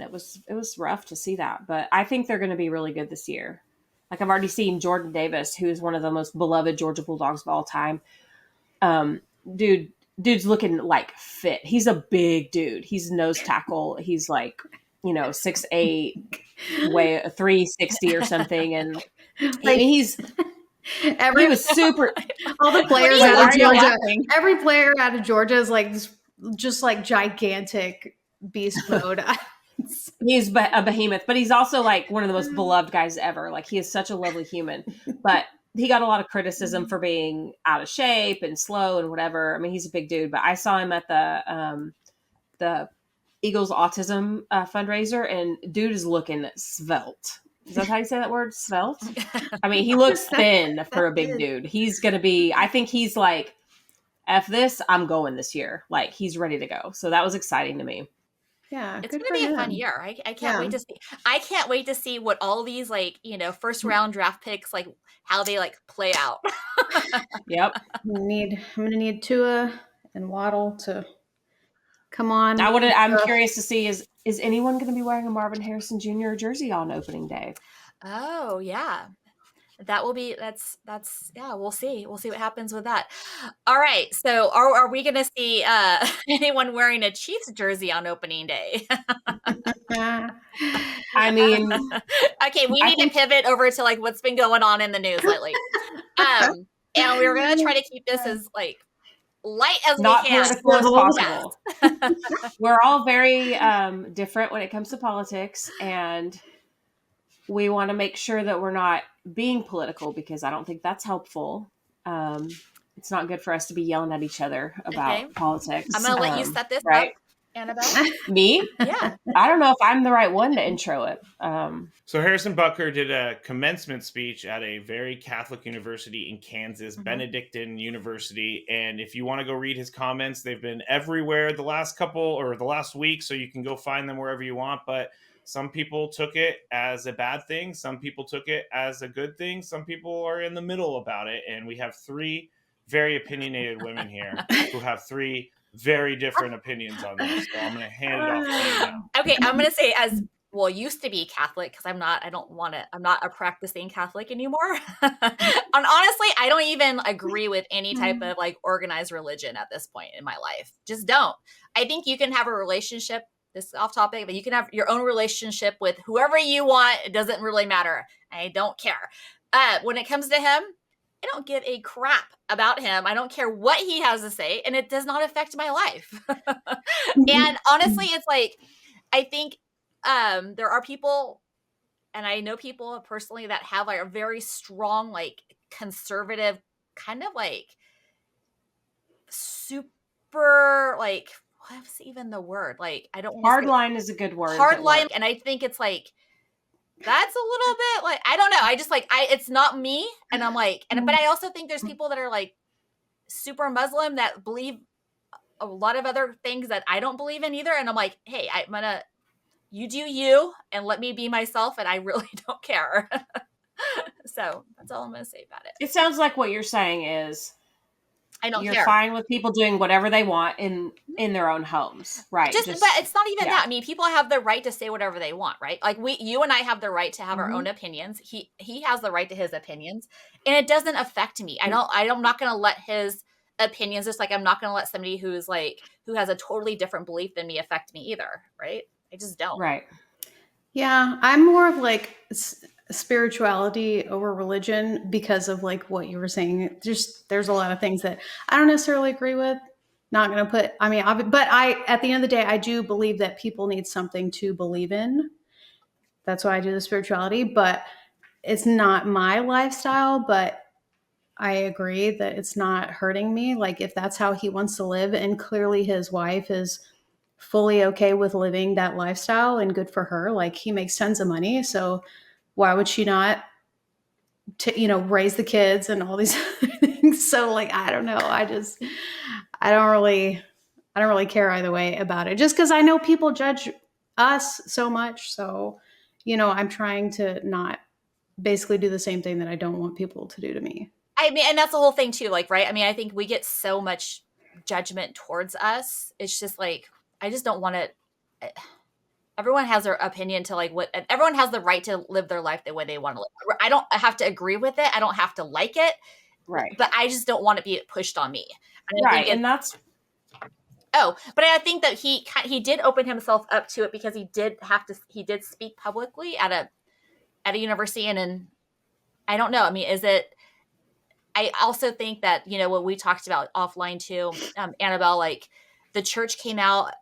[SPEAKER 3] it was rough to see that, but I think they're going to be really good this year. Like I've already seen Jordan Davis, who is one of the most beloved Georgia Bulldogs of all time. Dude's looking like fit. He's a big dude. He's nose tackle. He's like, 6'8", weigh 360 or something. And he was super.
[SPEAKER 2] All the players out of Georgia. Every player out of Georgia is like just like gigantic beast mode.
[SPEAKER 3] He's a behemoth, but he's also like one of the most beloved guys ever. Like he is such a lovely human, but he got a lot of criticism for being out of shape and slow and whatever. I mean, he's a big dude, but I saw him at the Eagles autism fundraiser, and dude is looking svelte. Is that how you say that word? Svelte? I mean, he looks thin for a big dude. He's going to be, I think he's like, F this, I'm going this year. Like he's ready to go. So that was exciting to me.
[SPEAKER 2] Yeah,
[SPEAKER 1] it's going to be a fun year. I can't wait to see. I can't wait to see what all these first round draft picks how they play out.
[SPEAKER 3] Yep.
[SPEAKER 2] I'm gonna need Tua and Waddle to come on.
[SPEAKER 3] I'm curious to see is anyone going to be wearing a Marvin Harrison Jr. jersey on opening day?
[SPEAKER 1] Oh yeah. That will be we'll see what happens with that. All right, so are we gonna see anyone wearing a Chiefs jersey on opening day?
[SPEAKER 3] I mean,
[SPEAKER 1] okay, we need to pivot over to what's been going on in the news lately, and we're gonna try to keep this as light as
[SPEAKER 3] not
[SPEAKER 1] we can,
[SPEAKER 3] political as possible. We're all very different when it comes to politics, and we want to make sure that we're not being political because I don't think that's helpful. It's not good for us to be yelling at each other about politics.
[SPEAKER 1] I'm going to let you set this
[SPEAKER 3] right?
[SPEAKER 1] up Annabelle?
[SPEAKER 3] Me?
[SPEAKER 1] Yeah.
[SPEAKER 3] I don't know if I'm the right one to intro it.
[SPEAKER 4] So Harrison Butker did a commencement speech at a very Catholic university in Kansas, Benedictine University. And if you want to go read his comments, they've been everywhere the last week. So you can go find them wherever you want. But some people took it as a bad thing. Some people took it as a good thing. Some people are in the middle about it. And we have three very opinionated women here who have three very different opinions on this. So I'm going to hand it off to you now.
[SPEAKER 1] Okay, I'm going to say as well, used to be Catholic because I'm not a practicing Catholic anymore. And honestly, I don't even agree with any type of like organized religion at this point in my life. Just don't. I think you can have a relationship, this is off topic, but you can have your own relationship with whoever you want. It doesn't really matter. I don't care. When it comes to him, I don't give a crap about him. I don't care what he has to say, and it does not affect my life. And honestly, it's like, I think there are people, and I know people personally that have like a very strong, like conservative kind of like super, like, what's even the word? Like, I don't
[SPEAKER 3] Hard line is a good word.
[SPEAKER 1] Hard line. And I think it's like, that's a little bit like, I don't know. I just like, it's not me. And I'm like, but I also think there's people that are like super Muslim that believe a lot of other things that I don't believe in either. And I'm like, hey, you do you and let me be myself. And I really don't care. So that's all I'm going to say about it.
[SPEAKER 3] It sounds like what you're saying is
[SPEAKER 1] I don't
[SPEAKER 3] you're
[SPEAKER 1] care.
[SPEAKER 3] fine with people doing whatever they want in their own homes, right?
[SPEAKER 1] But it's not even that. I mean, people have the right to say whatever they want, right? Like you and I have the right to have our own opinions. He has the right to his opinions, and it doesn't affect me. I'm not going to let his opinions, just like I'm not going to let somebody who has a totally different belief than me affect me either, right? I just don't.
[SPEAKER 3] Right.
[SPEAKER 2] Yeah, I'm more of like spirituality over religion because of like what you were saying. There's a lot of things that I don't necessarily agree with. Not going to put, I mean, but at the end of the day, I do believe that people need something to believe in. That's why I do the spirituality, but it's not my lifestyle, but I agree that it's not hurting me. Like if that's how he wants to live, and clearly his wife is fully okay with living that lifestyle and good for her. Like he makes tons of money. So why would she not, raise the kids and all these other things? So like, I don't know. I don't really care either way about it, just because I know people judge us so much. So, I'm trying to not basically do the same thing that I don't want people to do to me.
[SPEAKER 1] I mean, and that's the whole thing too, like, right? I mean, I think we get so much judgment towards us. It's just like, I just don't want to. Everyone has their opinion to like everyone has the right to live their life the way they want to live. I don't have to agree with it. I don't have to like it.
[SPEAKER 3] Right.
[SPEAKER 1] But I just don't want to be pushed on me.
[SPEAKER 3] Right. And that's.
[SPEAKER 1] Oh, but I think that he did open himself up to it because he did speak publicly at a university, and I don't know. I mean, I also think that, what we talked about offline too, Annabelle, like the church came out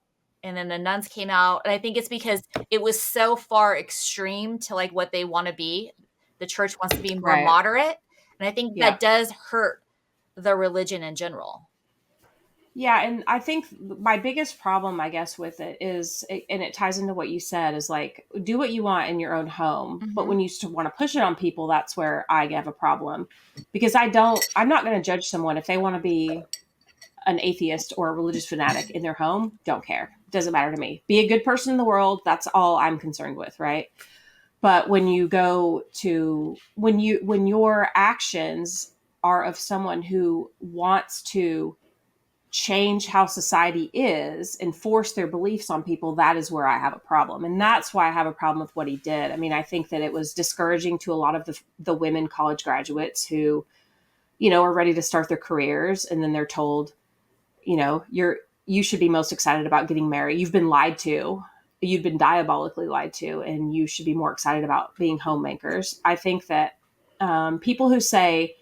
[SPEAKER 1] and then the nuns came out. And I think it's because it was so far extreme to like what they want to be. The church wants to be more moderate. And I think that does hurt the religion in general.
[SPEAKER 3] Yeah. And I think my biggest problem, I guess, with it is, and it ties into what you said, is like, do what you want in your own home. Mm-hmm. But when you want to push it on people, that's where I have a problem, because I'm not going to judge someone if they want to be an atheist or a religious fanatic in their home. Don't care. It doesn't matter to me. Be a good person in the world. That's all I'm concerned with. Right. But when you when your actions are of someone who wants to change how society is and force their beliefs on people, that is where I have a problem. And that's why I have a problem with what he did. I mean, I think that it was discouraging to a lot of the women college graduates who, are ready to start their careers. And then they're told, you should be most excited about getting married. You've been lied to. You've been diabolically lied to, and you should be more excited about being homemakers. I think that people who say,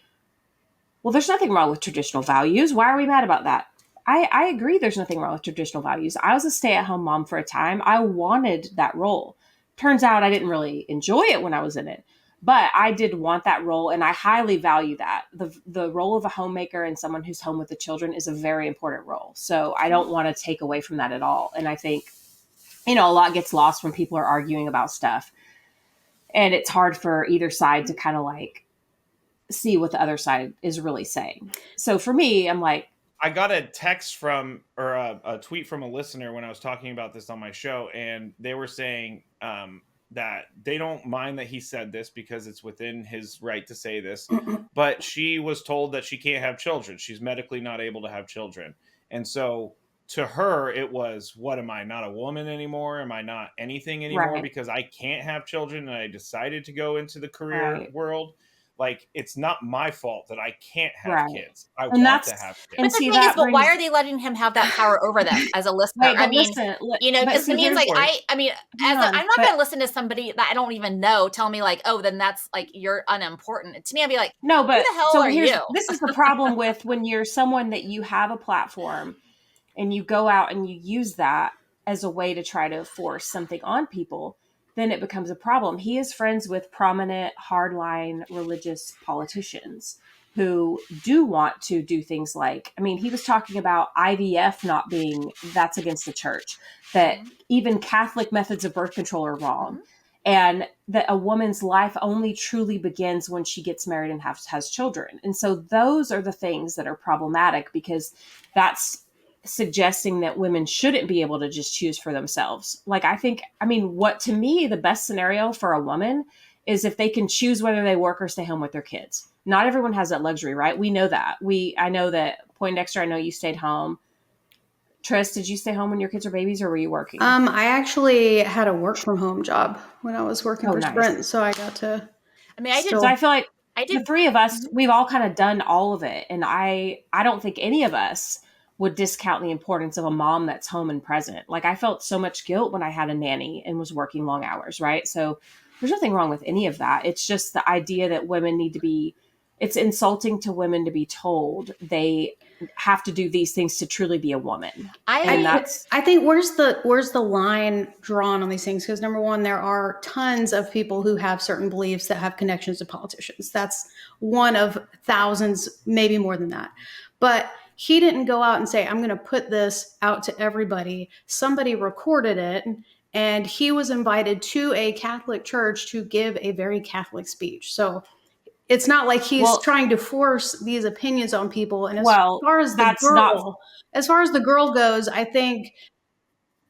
[SPEAKER 3] well, there's nothing wrong with traditional values. Why are we mad about that? I agree there's nothing wrong with traditional values. I was a stay-at-home mom for a time. I wanted that role. Turns out I didn't really enjoy it when I was in it. But I did want that role, and I highly value that. The role of a homemaker and someone who's home with the children is a very important role. So I don't want to take away from that at all. And I think, a lot gets lost when people are arguing about stuff. And it's hard for either side to kind of like see what the other side is really saying. So for me, I'm like,
[SPEAKER 4] I got a text from, or a tweet from a listener when I was talking about this on my show, and they were saying that they don't mind that he said this because it's within his right to say this, but she was told that she can't have children. She's medically not able to have children. And so to her, it was, what am I, not a woman anymore? Am I not anything anymore because I can't have children and I decided to go into the career world? Like, it's not my fault that I can't have kids. I want to have kids.
[SPEAKER 1] But the thing is, why are they letting him have that power over them as a listener? I mean, because it means like, I'm not going to listen to somebody that I don't even know tell me like, oh, then that's like, you're unimportant. To me, I'd be like,
[SPEAKER 3] no, but
[SPEAKER 1] who the hell are you?
[SPEAKER 3] This is the problem with when you're someone that you have a platform and you go out and you use that as a way to try to force something on people, then it becomes a problem. He is friends with prominent, hardline religious politicians who do want to do things like, he was talking about IVF not being, that's against the church, that even Catholic methods of birth control are wrong, and that a woman's life only truly begins when she gets married and has children. And so those are the things that are problematic, because that's suggesting that women shouldn't be able to just choose for themselves. Like, what to me, the best scenario for a woman is if they can choose whether they work or stay home with their kids. Not everyone has that luxury, right? We know that. I know that Poindexter, I know you stayed home. Tris, did you stay home when your kids were babies, or were you working?
[SPEAKER 2] I actually had a work from home job when I was working for Sprint. So I got to,
[SPEAKER 1] I did.
[SPEAKER 3] So I feel like the three of us, we've all kind of done all of it. And I don't think any of us would discount the importance of a mom that's home and present. Like, I felt so much guilt when I had a nanny and was working long hours, right? So there's nothing wrong with any of that. It's just the idea that women need to be, it's insulting to women to be told they have to do these things to truly be a woman.
[SPEAKER 2] I think where's the line drawn on these things? Because number one, there are tons of people who have certain beliefs that have connections to politicians. That's one of thousands, maybe more than that. But he didn't go out and say, I'm going to put this out to everybody. Somebody recorded it, and he was invited to a Catholic church to give a very Catholic speech. So it's not like he's trying to force these opinions on people. And as far as the girl goes, I think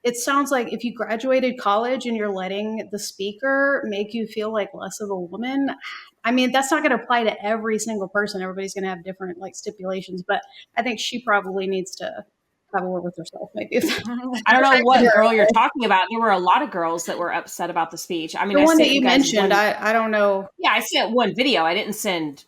[SPEAKER 2] it sounds like if you graduated college and you're letting the speaker make you feel like less of a woman, that's not going to apply to every single person. Everybody's going to have different stipulations, but I think she probably needs to have a word with herself. Maybe.
[SPEAKER 3] I don't know what girl you're talking about. There were a lot of girls that were upset about the speech.
[SPEAKER 2] The one that you mentioned, I don't know.
[SPEAKER 3] Yeah, I sent one video. I didn't send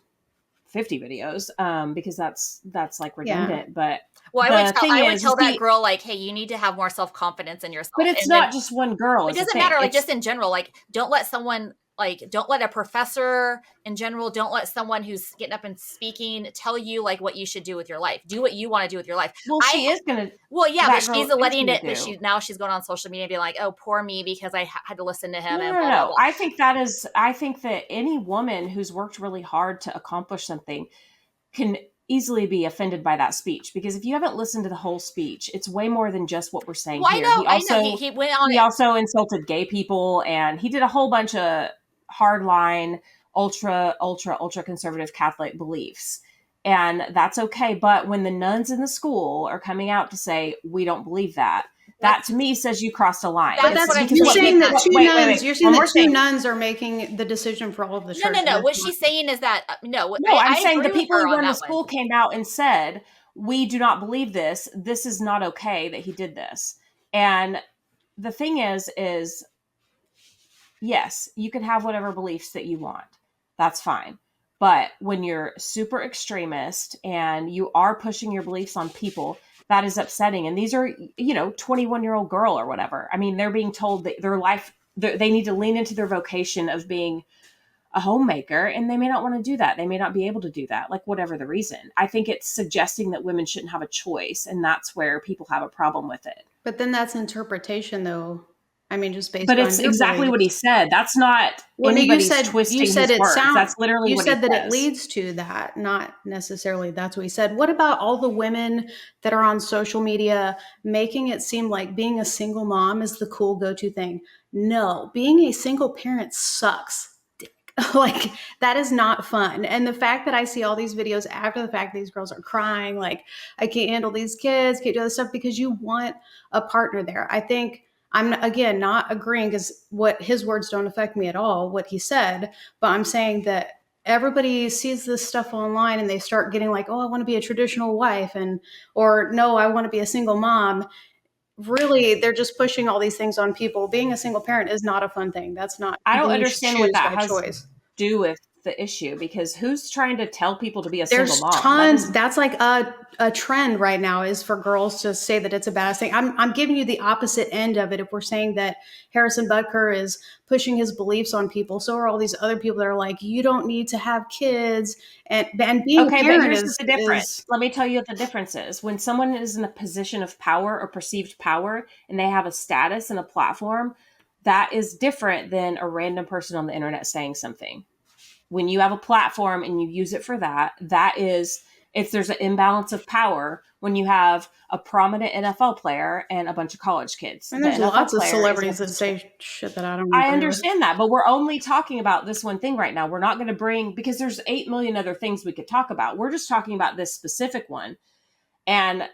[SPEAKER 3] 50 videos because that's like redundant. But
[SPEAKER 1] I would tell that girl, like, hey, you need to have more self-confidence in yourself.
[SPEAKER 3] But it's not just one girl.
[SPEAKER 1] It doesn't matter. Like, just in general, like, don't let someone, like, don't let a professor in general, don't let someone who's getting up and speaking tell you like what you should do with your life. Do what you want to do with your life.
[SPEAKER 3] Well, she is going to.
[SPEAKER 1] Well, yeah, but she's letting it. But she's going on social media and being like, oh, poor me, because I had to listen to him.
[SPEAKER 3] No. I think that any woman who's worked really hard to accomplish something can easily be offended by that speech, because if you haven't listened to the whole speech, it's way more than just what we're saying here.
[SPEAKER 1] I know. He went on.
[SPEAKER 3] He also insulted gay people, and he did a whole bunch of hardline, ultra conservative Catholic beliefs. And that's okay. But when the nuns in the school are coming out to say, we don't believe that, that to me says you crossed a line.
[SPEAKER 2] You're saying that two nuns are making the decision for all of the church.
[SPEAKER 1] No. What she's saying is that,
[SPEAKER 3] I'm saying the people who run the school came out and said, we do not believe this. This is not okay that he did this. And the thing is, yes, you can have whatever beliefs that you want. That's fine. But when you're super extremist and you are pushing your beliefs on people, that is upsetting. And these are, 21-year-old girl or whatever. They're being told that their life, they need to lean into their vocation of being a homemaker, and they may not want to do that. They may not be able to do that, like whatever the reason. I think it's suggesting that women shouldn't have a choice, and that's where people have a problem with it.
[SPEAKER 2] But then that's interpretation, though. I mean, just based
[SPEAKER 3] But
[SPEAKER 2] on
[SPEAKER 3] it's
[SPEAKER 2] your
[SPEAKER 3] exactly what he
[SPEAKER 2] beliefs.
[SPEAKER 3] said. That's not
[SPEAKER 2] Well, no,
[SPEAKER 3] anybody's twisting
[SPEAKER 2] you said
[SPEAKER 3] his
[SPEAKER 2] it
[SPEAKER 3] words.
[SPEAKER 2] sound.
[SPEAKER 3] That's literally
[SPEAKER 2] You
[SPEAKER 3] what he
[SPEAKER 2] said that it
[SPEAKER 3] says.
[SPEAKER 2] leads to that, not necessarily that's what he said. What about all the women that are on social media making it seem like being a single mom is the cool go-to thing? No, being a single parent sucks. Like, that is not fun. And the fact that I see all these videos after the fact, these girls are crying, like, I can't handle these kids, can't do this stuff, because you want a partner there. I think I'm, again, not agreeing, because what his words don't affect me at all, what he said, but I'm saying that everybody sees this stuff online and they start getting like, oh, I want to be a traditional wife, and or no, I want to be a single mom. Really, they're just pushing all these things on people. Being a single parent is not a fun thing. That's not
[SPEAKER 3] I don't
[SPEAKER 2] something you should
[SPEAKER 3] understand what
[SPEAKER 2] choose
[SPEAKER 3] that
[SPEAKER 2] by
[SPEAKER 3] has to
[SPEAKER 2] choice.
[SPEAKER 3] do with the issue, because who's trying to tell people to be a single
[SPEAKER 2] There's
[SPEAKER 3] mom?
[SPEAKER 2] tons. That's like a trend right now, is for girls to say that it's a bad thing. I'm giving you the opposite end of it. If we're saying that Harrison Butker is pushing his beliefs on people, so are all these other people that are like, you don't need to have kids, and being a
[SPEAKER 3] Okay, but
[SPEAKER 2] parent
[SPEAKER 3] here's
[SPEAKER 2] is
[SPEAKER 3] the difference. Let me tell you what the difference is. When someone is in a position of power or perceived power and they have a status and a platform, that is different than a random person on the internet saying something. When you have a platform and you use it for that, that is, if there's an imbalance of power when you have a prominent NFL player and a bunch of college kids.
[SPEAKER 2] and
[SPEAKER 3] The
[SPEAKER 2] there's
[SPEAKER 3] NFL
[SPEAKER 2] lots of
[SPEAKER 3] player is in a
[SPEAKER 2] celebrities that
[SPEAKER 3] position.
[SPEAKER 2] say shit that I don't
[SPEAKER 3] I
[SPEAKER 2] agree with.
[SPEAKER 3] understand that, but we're only talking about this one thing right now. We're not going to bring, because there's 8 million other things we could talk about. We're just talking about this specific one, and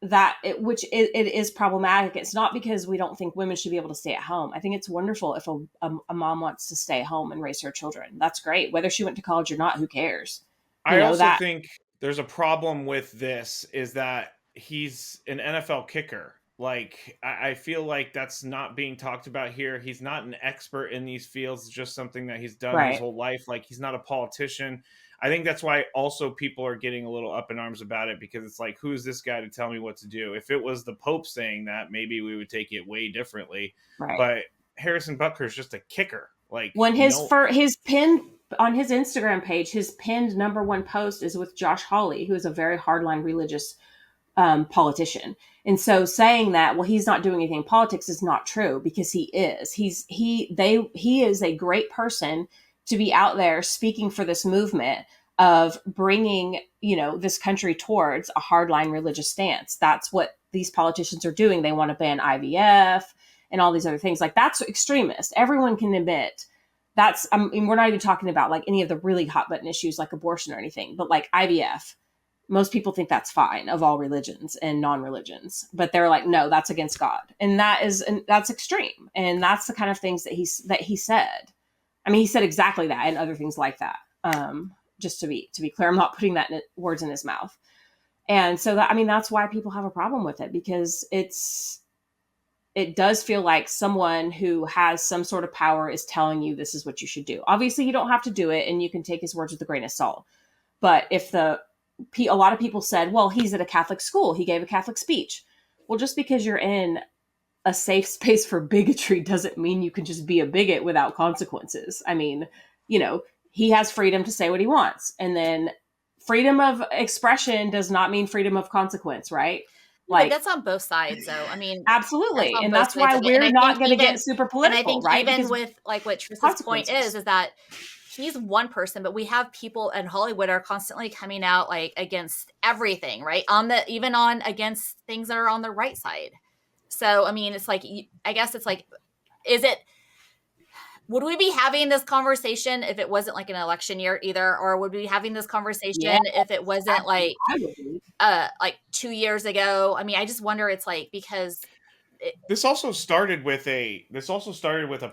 [SPEAKER 3] it is problematic. It's not because we don't think women should be able to stay at home. I think it's wonderful if a mom wants to stay home and raise her children. That's great. Whether she went to college or not, who cares?
[SPEAKER 4] I also think there's a problem with this, is that he's an NFL kicker. Like, I feel like that's not being talked about here. He's not an expert in these fields. It's just something that he's done his
[SPEAKER 3] Right.
[SPEAKER 4] whole life. Like, he's not a politician. I think that's why also people are getting a little up in arms about it, because it's like, who's this guy to tell me what to do? If it was the Pope saying that, maybe we would take it way differently.
[SPEAKER 3] Right.
[SPEAKER 4] But Harrison Butker is just a kicker. Like,
[SPEAKER 3] when his pinned on his Instagram page, his pinned number one post is with Josh Hawley, who is a very hardline religious politician. And so saying that, well, he's not doing anything in politics is not true, because he is. He is a great person to be out there speaking for this movement of bringing, this country towards a hardline religious stance. That's what these politicians are doing. They want to ban IVF and all these other things. Like, that's extremist. Everyone can admit that's, I mean, we're not even talking about like any of the really hot button issues like abortion or anything, but like IVF, most people think that's fine, of all religions and non-religions, but they're like, no, that's against God. And that's extreme. And that's the kind of things that he said. I mean, he said exactly that and other things like that. Just to be clear, I'm not putting words in his mouth. And so that's why people have a problem with it, because it does feel like someone who has some sort of power is telling you this is what you should do. Obviously, you don't have to do it, and you can take his words with a grain of salt. But if a lot of people said, well, he's at a Catholic school, he gave a Catholic speech. Well, just because you're in a safe space for bigotry doesn't mean you can just be a bigot without consequences. I mean, he has freedom to say what he wants. And then freedom of expression does not mean freedom of consequence, right?
[SPEAKER 1] But that's on both sides, though. I mean,
[SPEAKER 3] absolutely. And that's why we're not going to get super political,
[SPEAKER 1] and I think
[SPEAKER 3] right?
[SPEAKER 1] Even
[SPEAKER 3] because
[SPEAKER 1] with like what Trista's point is that he's one person, but we have people in Hollywood are constantly coming out like against everything, right? Even against things that are on the right side. So, I mean, it's like, I guess it's like, would we be having this conversation if it wasn't like an election year either? Or would we be having this conversation if it wasn't like 2 years ago? I mean, I just wonder, it's like, because
[SPEAKER 4] this also started with a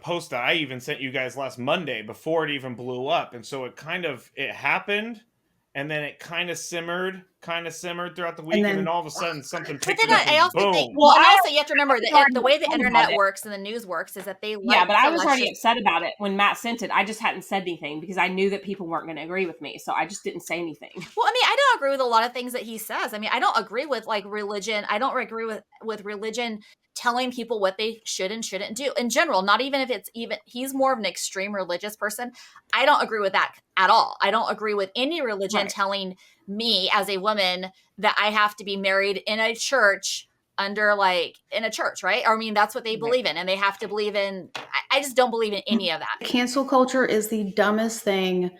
[SPEAKER 4] post that I even sent you guys last Monday before it even blew up. And so it happened, and then it kind of simmered throughout the week, and then all of a sudden something picked it up.
[SPEAKER 1] I also
[SPEAKER 4] boom.
[SPEAKER 1] think, well, also you have to remember that the way the internet works and the news works is that they
[SPEAKER 3] but I was already upset about it when Matt sent it. I just hadn't said anything because I knew that people weren't going to agree with me, so I just didn't say anything.
[SPEAKER 1] Well, I mean, I don't agree with a lot of things that he says. I mean, I don't agree with like religion. I don't agree with religion telling people what they should and shouldn't do in general, not even if it's he's more of an extreme religious person. I don't agree with that at all. I don't agree with any religion telling me as a woman that I have to be married in a church under like in a church, right? Or I mean, that's what they believe in, and they have to believe in. I just don't believe in any of that.
[SPEAKER 2] Cancel culture is the dumbest thing.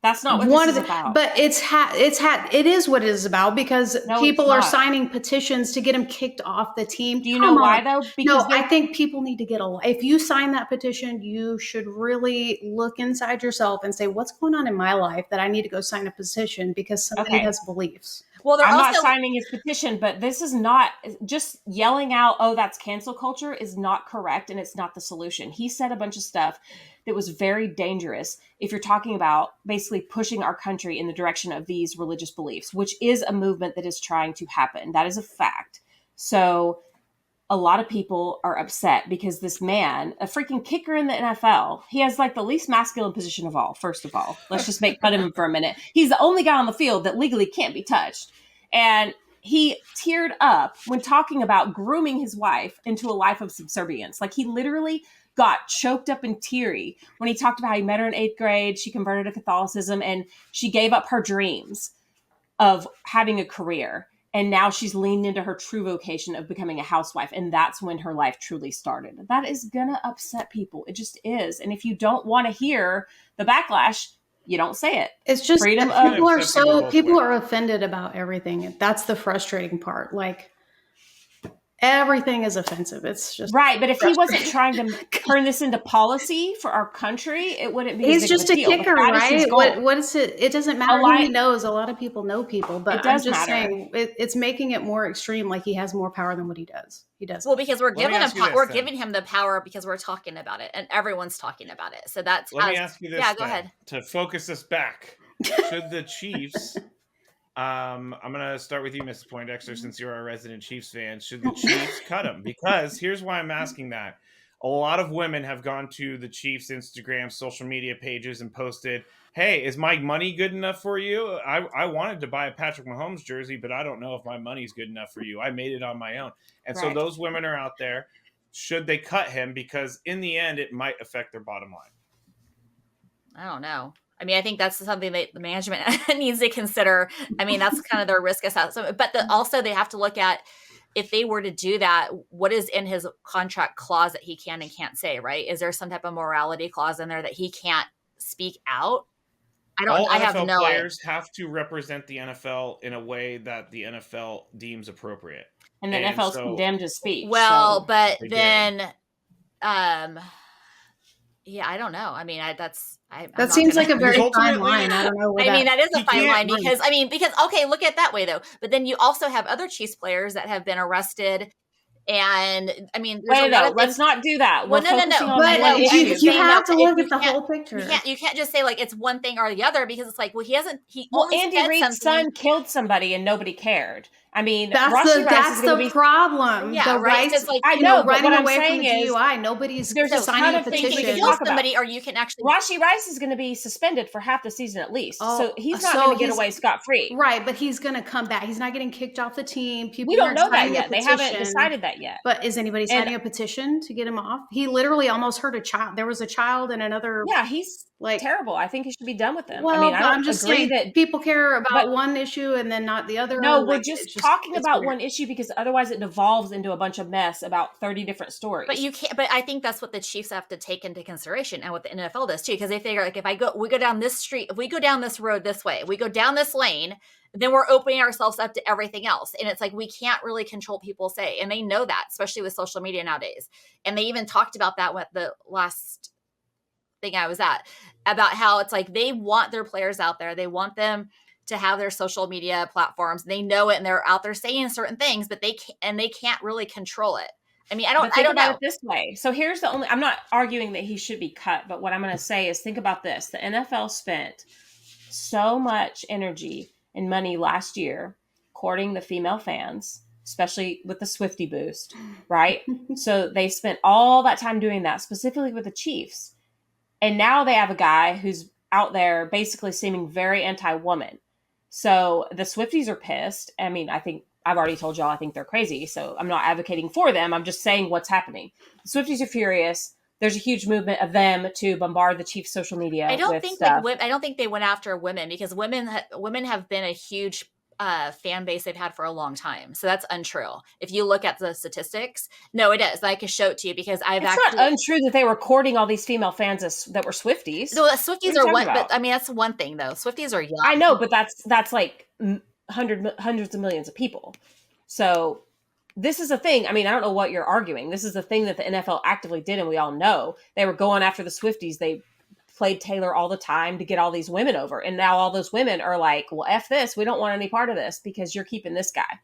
[SPEAKER 3] That's not what this is about.
[SPEAKER 2] But it is what it is about, because
[SPEAKER 3] No,
[SPEAKER 2] people are
[SPEAKER 3] it's not.
[SPEAKER 2] signing petitions to get him kicked off the team.
[SPEAKER 3] Do you know why though?
[SPEAKER 2] No, I think people need to get a. If you sign that petition, you should really look inside yourself and say, what's going on in my life that I need to go sign a petition because somebody has beliefs.
[SPEAKER 1] Well,
[SPEAKER 3] I'm not signing his petition, but this is not just yelling out, oh, that's cancel culture is not correct. And it's not the solution. He said a bunch of stuff that was very dangerous if you're talking about basically pushing our country in the direction of these religious beliefs, which is a movement that is trying to happen. That is a fact. So a lot of people are upset because this man, a freaking kicker in the NFL, he has like the least masculine position of all, first of all. Let's just make fun of him for a minute. He's the only guy on the field that legally can't be touched. And he teared up when talking about grooming his wife into a life of subservience. Like he literally got choked up and teary when he talked about how he met her in 8th grade. She converted to Catholicism and she gave up her dreams of having a career. And now she's leaned into her true vocation of becoming a housewife. And that's when her life truly started. That is going to upset people. It just is. And if you don't want to hear the backlash, you don't say it.
[SPEAKER 2] It's just
[SPEAKER 3] freedom
[SPEAKER 2] people are offended about everything. That's the frustrating part. Like everything is offensive. It's just
[SPEAKER 3] right. But if he wasn't trying to turn this into policy for our country, it wouldn't be.
[SPEAKER 2] He's just a kicker, right? What is it? It doesn't matter who he knows. A lot of people know people, but I'm just saying it's making it more extreme. Like he has more power than what he does. He does.
[SPEAKER 1] Well, because we're giving him the power because we're talking about it, and everyone's talking about it. So that's.
[SPEAKER 4] Let me ask you this.
[SPEAKER 1] Yeah, go ahead.
[SPEAKER 4] To focus us back, should the Chiefs? I'm going to start with you, Mrs. Poindexter, since you're our resident Chiefs fan. Should the Chiefs cut him? Because here's why I'm asking that. A lot of women have gone to the Chiefs' Instagram, social media pages and posted, hey, is my money good enough for you? I wanted to buy a Patrick Mahomes jersey, but I don't know if my money's good enough for you. I made it on my own. And so those women are out there. Should they cut him? Because in the end, it might affect their bottom line.
[SPEAKER 1] I don't know. I mean, I think that's something that the management needs to consider. I mean, that's kind of their risk assessment. But also they have to look at, if they were to do that, what is in his contract clause that he can and can't say, right? Is there some type of morality clause in there that he can't speak out?
[SPEAKER 4] All NFL players have to represent the NFL in a way that the NFL deems appropriate.
[SPEAKER 3] And the NFL's condemned to speech.
[SPEAKER 1] Well, but then, yeah, I don't know. I mean, that
[SPEAKER 2] seems like a very fine line. I don't know.
[SPEAKER 1] I mean, that is a fine line because okay, look at it that way though. But then you also have other Chiefs players that have been arrested. And I mean,
[SPEAKER 3] let's not do that.
[SPEAKER 1] Well, no.
[SPEAKER 2] But you have to look at the whole picture.
[SPEAKER 1] You can't just say like it's one thing or the other because it's like, well,
[SPEAKER 3] Andy Reid's son killed somebody and nobody cared. I mean,
[SPEAKER 2] that's the problem.
[SPEAKER 1] Yeah,
[SPEAKER 2] the
[SPEAKER 1] right.
[SPEAKER 2] Rice,
[SPEAKER 1] like,
[SPEAKER 2] running away from the DUI. Nobody's signing a petition.
[SPEAKER 1] You can kill somebody, or you can actually.
[SPEAKER 3] Rashee Rice is going to be suspended for half the season at least, so he's not going to get away scot-free.
[SPEAKER 2] Right, but he's going to come back. He's not getting kicked off the team.
[SPEAKER 3] We don't know that yet. They haven't decided that yet.
[SPEAKER 2] But is anybody signing a petition to get him off? He literally almost hurt a child. There was a child and another.
[SPEAKER 3] Yeah, he's terrible. I think he should be done with him.
[SPEAKER 2] Well,
[SPEAKER 3] I mean,
[SPEAKER 2] I'm just saying that people care about one issue and then not the other.
[SPEAKER 3] No, we're just talking about one issue because otherwise it devolves into a bunch of mess about 30 different stories.
[SPEAKER 1] But you can't. But I think that's what the Chiefs have to take into consideration, and what the NFL does too, because they figure like we go down this street, if we go down this road this way, we go down this lane, then we're opening ourselves up to everything else. And it's like we can't really control people say, and they know that, especially with social media nowadays. And they even talked about that with the last thing I was at, about how it's like they want their players out there. They want them to have their social media platforms. They know it, and they're out there saying certain things, but they can't really control it. I mean, I don't know
[SPEAKER 3] it this way. So here's I'm not arguing that he should be cut, but what I'm going to say is think about this. The NFL spent so much energy and money last year courting the female fans, especially with the Swiftie boost, right? So they spent all that time doing that, specifically with the Chiefs. And now they have a guy who's out there basically seeming very anti-woman. So the Swifties are pissed. I mean, I think I've already told y'all I think they're crazy, so I'm not advocating for them. I'm just saying what's happening. The Swifties are furious. There's a huge movement of them to bombard the Chiefs' social media.
[SPEAKER 1] I don't think they went after women because women have been a huge fan base they've had for a long time. So that's untrue. If you look at the statistics, no, it is. I can show it to you because I've
[SPEAKER 3] It's
[SPEAKER 1] actually
[SPEAKER 3] not untrue that they were courting all these female fans that were Swifties.
[SPEAKER 1] So Swifties
[SPEAKER 3] What are
[SPEAKER 1] are
[SPEAKER 3] you
[SPEAKER 1] one,
[SPEAKER 3] talking
[SPEAKER 1] but
[SPEAKER 3] about?
[SPEAKER 1] I mean that's one thing though. Swifties are young.
[SPEAKER 3] I know, but that's like hundreds of millions of people. So this is a thing. I mean, I don't know what you're arguing. This is a thing that the NFL actively did, and we all know they were going after the Swifties. They played Taylor all the time to get all these women over, and now all those women are like, "Well, F this. We don't want any part of this because you're keeping this guy."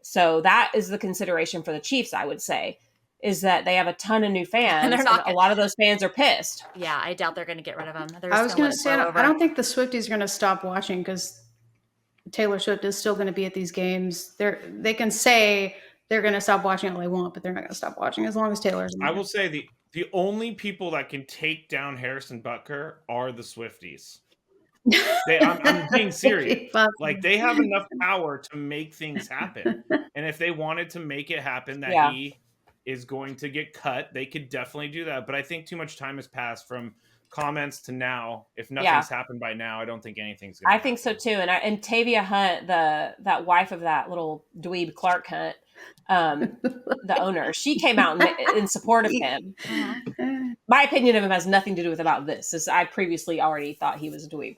[SPEAKER 3] So that is the consideration for the Chiefs, I would say, is that they have a ton of new fans, and a lot of those fans are pissed.
[SPEAKER 1] Yeah, I doubt they're going to get rid of them.
[SPEAKER 2] I was going to say, I don't think the Swifties are going to stop watching because Taylor Swift is still going to be at these games. They can say they're going to stop watching all they want, but they're not going to stop watching as long as Taylor's in there.
[SPEAKER 4] I will say the only people that can take down Harrison Butker are the Swifties. I'm being serious. Like, they have enough power to make things happen. And if they wanted to make it happen that he is going to get cut, they could definitely do that. But I think too much time has passed from comments to now. If nothing's happened by now, I don't think anything's going to happen.
[SPEAKER 3] I think so too. And Tavia Hunt, that wife of that little dweeb Clark Hunt, the owner, she came out in support of him. My opinion of him has nothing to do with about this, as I previously already thought he was a dweeb.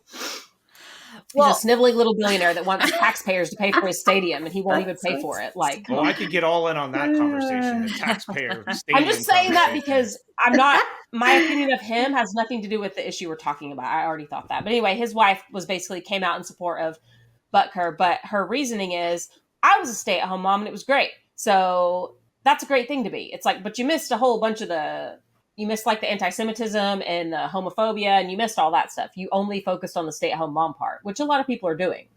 [SPEAKER 3] He's a sniveling little billionaire that wants taxpayers to pay for his stadium, and he won't even pay for it. Like,
[SPEAKER 4] well, I could get all in on that conversation. The taxpayer stadium.
[SPEAKER 3] I'm just saying that because my opinion of him has nothing to do with the issue we're talking about. I already thought that. But anyway, his wife came out in support of Butker, but her reasoning is, I was a stay-at-home mom and it was great. So that's a great thing to be. It's like, but you missed a whole bunch of you missed like the anti-Semitism and the homophobia, and you missed all that stuff. You only focused on the stay-at-home mom part, which a lot of people are doing.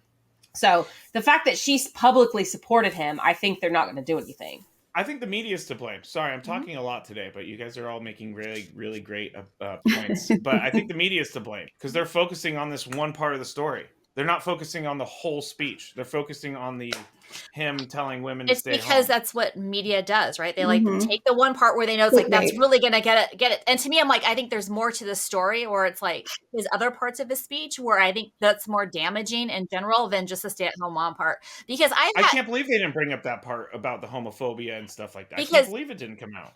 [SPEAKER 3] So the fact that she's publicly supported him, I think they're not going to do anything.
[SPEAKER 4] I think the media is to blame. Sorry, I'm talking a lot today, but you guys are all making really, really great points. But I think the media is to blame because they're focusing on this one part of the story. They're not focusing on the whole speech. They're focusing on him telling women to stay home. It's
[SPEAKER 1] because that's what media does, right? They take the one part where they know it's like, that's really going to get it. And to me, I'm like, I think there's more to the story, or it's like his other parts of his speech where I think that's more damaging in general than just the stay-at-home mom part. Because I
[SPEAKER 4] can't believe they didn't bring up that part about the homophobia and stuff like that. I can't believe it didn't come out.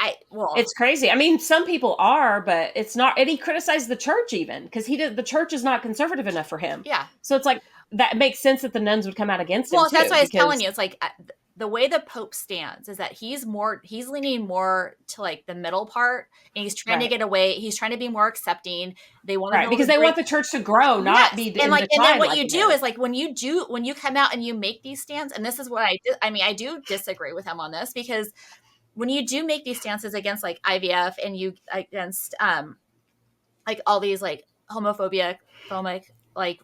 [SPEAKER 3] It's crazy. I mean, some people are, but it's not. And he criticized the church even because the church is not conservative enough for him.
[SPEAKER 1] Yeah.
[SPEAKER 3] So it's like, that makes sense that the nuns would come out against him.
[SPEAKER 1] Well, that's why I was telling you. It's like the way the Pope stands is that he's leaning more to like the middle part, and he's trying to get away. He's trying to be more accepting. They want to
[SPEAKER 3] because they want the church to grow, not be in decline.
[SPEAKER 1] And then what you do is like when you come out and you make these stands, and this is what I do. I mean, I do disagree with him on this because when you do make these stances against like IVF and you against like all these like homophobia, like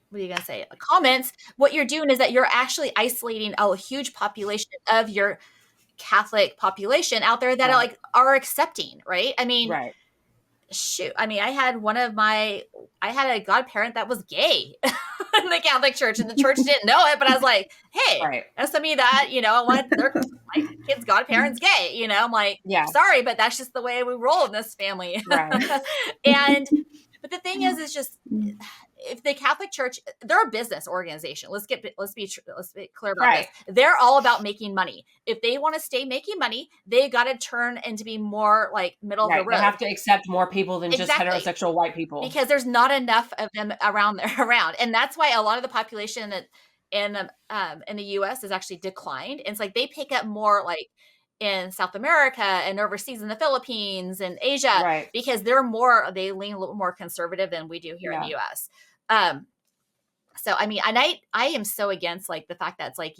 [SPEAKER 1] what are you going to say? Comments. What you're doing is that you're actually isolating a huge population of your Catholic population out there that are accepting, right? I mean, shoot. I mean, I had a godparent that was gay in the Catholic Church, and the church didn't know it, but I was like, hey, that's somebody that, I want my kid's godparent's gay, I'm like, sorry, but that's just the way we roll in this family. Right. But the thing is just, if the Catholic Church, they're a business organization. Let's be clear about this. They're all about making money. If they want to stay making money, they got to turn into be more like middle of the road.
[SPEAKER 3] They have to accept more people than just heterosexual white people
[SPEAKER 1] because there's not enough of them around, and that's why a lot of the population in the U.S. has actually declined. And it's like they pick up more like in South America and overseas in the Philippines and Asia, because they lean a little more conservative than we do here in the U.S. So, I mean, and I am so against like the fact that it's like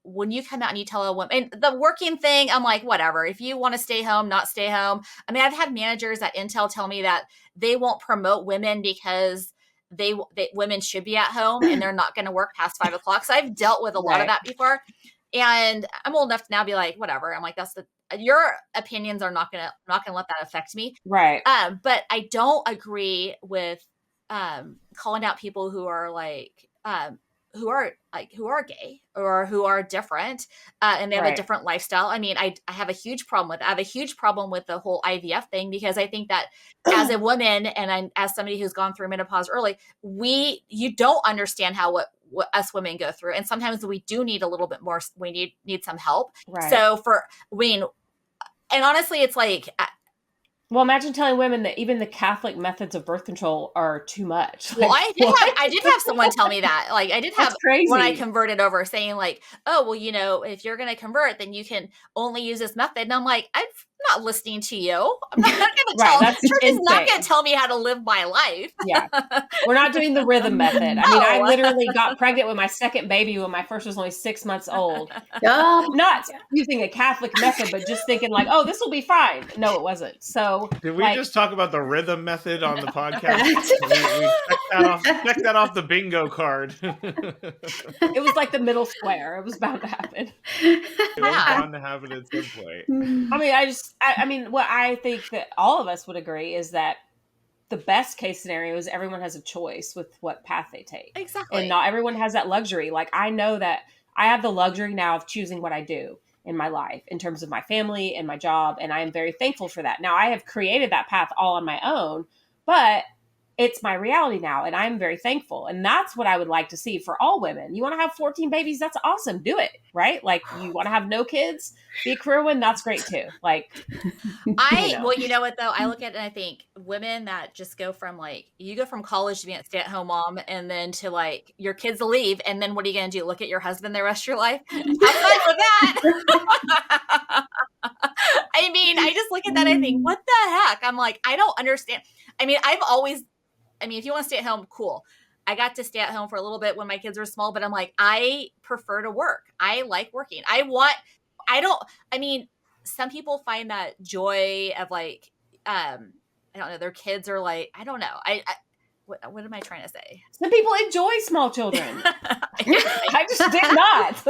[SPEAKER 1] when you come out and you tell a woman, and the working thing, I'm like, whatever, if you want to stay home, not stay home. I mean, I've had managers at Intel tell me that they won't promote women because women should be at home and they're not going to work past 5 o'clock. So I've dealt with a lot of that before. And I'm old enough to now be like, whatever. I'm like, your opinions are not gonna let that affect me.
[SPEAKER 3] Right.
[SPEAKER 1] But I don't agree with calling out people who are who are gay or who are different and they have a different lifestyle. I mean, I have a huge problem with it. I have a huge problem with the whole IVF thing because I think that as a woman and as somebody who's gone through menopause early, you don't understand us women go through, and sometimes we do need a little bit more. We need some help.
[SPEAKER 3] Right.
[SPEAKER 1] So and honestly, it's like.
[SPEAKER 3] Well, imagine telling women that even the Catholic methods of birth control are too much.
[SPEAKER 1] Well,
[SPEAKER 3] Like,
[SPEAKER 1] I did have someone tell me that. Like, I did have
[SPEAKER 3] That's crazy.
[SPEAKER 1] when I converted over saying like, oh, well, if you're going to convert, then you can only use this method. And I'm like, I'm not listening to you. I'm not going to tell.
[SPEAKER 3] That's
[SPEAKER 1] Church is not
[SPEAKER 3] insane.
[SPEAKER 1] going to tell me how to live my life.
[SPEAKER 3] Yeah. We're not doing the rhythm method. I mean, I
[SPEAKER 1] No.
[SPEAKER 3] literally got pregnant with my second baby when my first was only 6 months old.
[SPEAKER 2] Oh,
[SPEAKER 3] Not using a Catholic method, but just thinking like, oh, this will be fine. No, it wasn't. So
[SPEAKER 4] Did we just talk about the rhythm method on the podcast? we checked that off the bingo card.
[SPEAKER 3] it was like the middle square. It was bound to happen.
[SPEAKER 4] It was bound to happen at some point.
[SPEAKER 3] I mean, what I think that all of us would agree is that the best case scenario is everyone has a choice with what path they take.
[SPEAKER 1] Exactly.
[SPEAKER 3] And not everyone has that luxury. Like, I know that I have the luxury now of choosing what I do in my life in terms of my family and my job. And I am very thankful for that. Now, I have created that path all on my own, but it's my reality now. And I'm very thankful. And that's what I would like to see for all women. You want to have 14 babies? That's awesome. Do it. Right? Like, you want to have no kids, be a career woman? That's great too. Like,
[SPEAKER 1] well, you know what though? I look at it and I think women that just go from like, you go from college to being a stay-at-home mom and then to like your kids leave. And then what are you going to do? Look at your husband the rest of your life? Have fun with that. I mean, I just look at that. I think, what the heck? I'm like, I don't understand. I mean, if you want to stay at home, cool. I got to stay at home for a little bit when my kids were small, but I'm like, I prefer to work. I like working. Some people find that joy of like, I don't know, their kids are like, I don't know. What am I trying to say?
[SPEAKER 3] Some people enjoy small children. I just did not.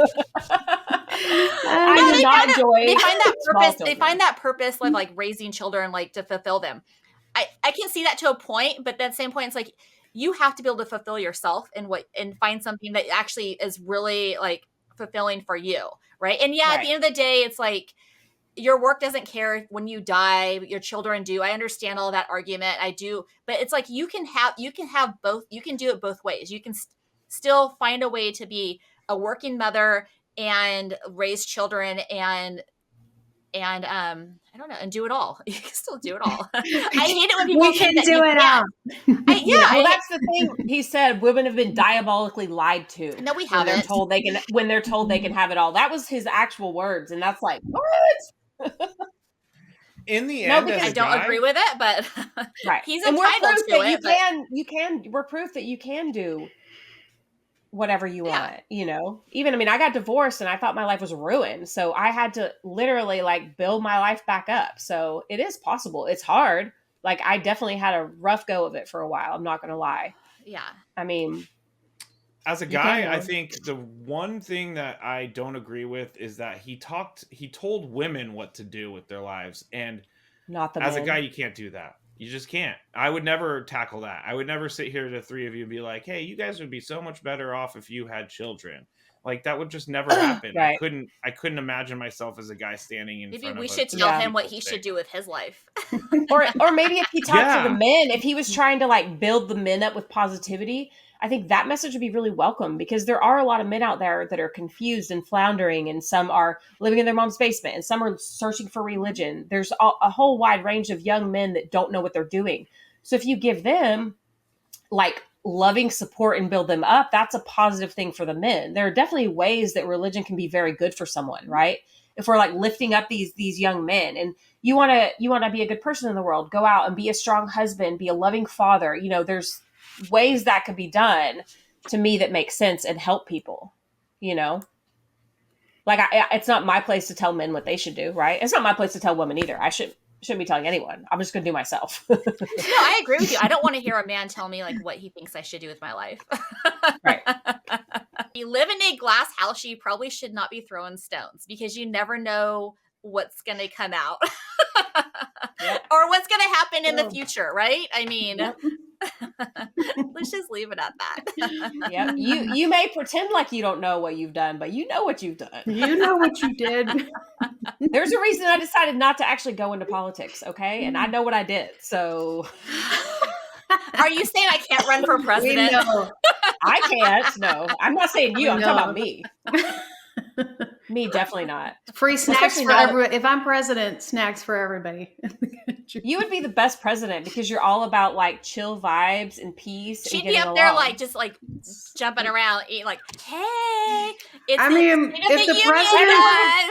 [SPEAKER 3] I did not enjoy.
[SPEAKER 1] They find that purpose. They find that purpose of like raising children, like to fulfill them. I can see that to a point, but at the same point, it's like you have to be able to fulfill yourself and find something that actually is really like fulfilling for you, right? And yeah, at the end of the day, it's like your work doesn't care when you die, your children do. I understand all that argument. I do, but it's like you can have both. You can do it both ways. You can still find a way to be a working mother and raise children and I don't know, and do it all. You can still do it all. I hate it when people
[SPEAKER 2] can do it all.
[SPEAKER 3] That's the thing. He said women have been diabolically lied to.
[SPEAKER 1] No, we haven't.
[SPEAKER 3] When they're told they can have it all. That was his actual words, and that's like, what?
[SPEAKER 4] In the end,
[SPEAKER 1] I don't agree with it, but
[SPEAKER 3] right.
[SPEAKER 1] He's
[SPEAKER 3] and
[SPEAKER 1] entitled to it.
[SPEAKER 3] We're proof that you can do whatever you want, even, I got divorced and I thought my life was ruined. So I had to literally like build my life back up. So it is possible. It's hard. Like, I definitely had a rough go of it for a while. I'm not going to lie.
[SPEAKER 1] Yeah.
[SPEAKER 3] I mean,
[SPEAKER 4] as a guy, I think the one thing that I don't agree with is that he told women what to do with their lives. And
[SPEAKER 3] not the
[SPEAKER 4] as
[SPEAKER 3] men.
[SPEAKER 4] A guy, you can't do that. You just can't. I would never tackle that. I would never sit here to the three of you and be like, hey, you guys would be so much better off if you had children. Like, that would just never happen.
[SPEAKER 3] Right.
[SPEAKER 4] I couldn't imagine myself as a guy standing in front of
[SPEAKER 1] we should tell him what he should do with his life.
[SPEAKER 3] or maybe if he talked to the men, if he was trying to like build the men up with positivity, I think that message would be really welcome, because there are a lot of men out there that are confused and floundering, and some are living in their mom's basement and some are searching for religion. There's a whole wide range of young men that don't know what they're doing. So if you give them like loving support and build them up, that's a positive thing for the men. There are definitely ways that religion can be very good for someone, right? If we're like lifting up these young men, and you want to be a good person in the world, go out and be a strong husband, be a loving father. There's ways that could be done to me that make sense and help people, like it's not my place to tell men what they should do. Right. It's not my place to tell women either. I shouldn't be telling anyone. I'm just going to do myself.
[SPEAKER 1] No, I agree with you. I don't want to hear a man tell me like what he thinks I should do with my life.
[SPEAKER 3] Right.
[SPEAKER 1] You live in a glass house, you probably should not be throwing stones, because you never know what's going to come out.
[SPEAKER 3] Yep.
[SPEAKER 1] Or what's going to happen in the future, right? I mean, let's just leave it at that.
[SPEAKER 3] Yeah, you may pretend like you don't know what you've done, but you know what you've done.
[SPEAKER 2] You know what you did.
[SPEAKER 3] There's a reason I decided not to actually go into politics, okay? And I know what I did, so...
[SPEAKER 1] Are you saying I can't run for president?
[SPEAKER 3] I can't. No, I'm not saying you. I'm
[SPEAKER 2] No.
[SPEAKER 3] talking about me. Me, definitely not.
[SPEAKER 2] Free snacks
[SPEAKER 3] Especially
[SPEAKER 2] for
[SPEAKER 3] now-
[SPEAKER 2] everyone. If I'm president, snacks for everybody.
[SPEAKER 3] You would be the best president because you're all about like chill vibes and peace.
[SPEAKER 1] She'd
[SPEAKER 3] and
[SPEAKER 1] be
[SPEAKER 3] getting
[SPEAKER 1] up there
[SPEAKER 3] along.
[SPEAKER 1] like just like jumping around, eating like, hey, it's
[SPEAKER 2] I
[SPEAKER 1] the
[SPEAKER 2] mean,
[SPEAKER 1] State of
[SPEAKER 2] if the
[SPEAKER 1] Union,
[SPEAKER 2] president-
[SPEAKER 1] guys.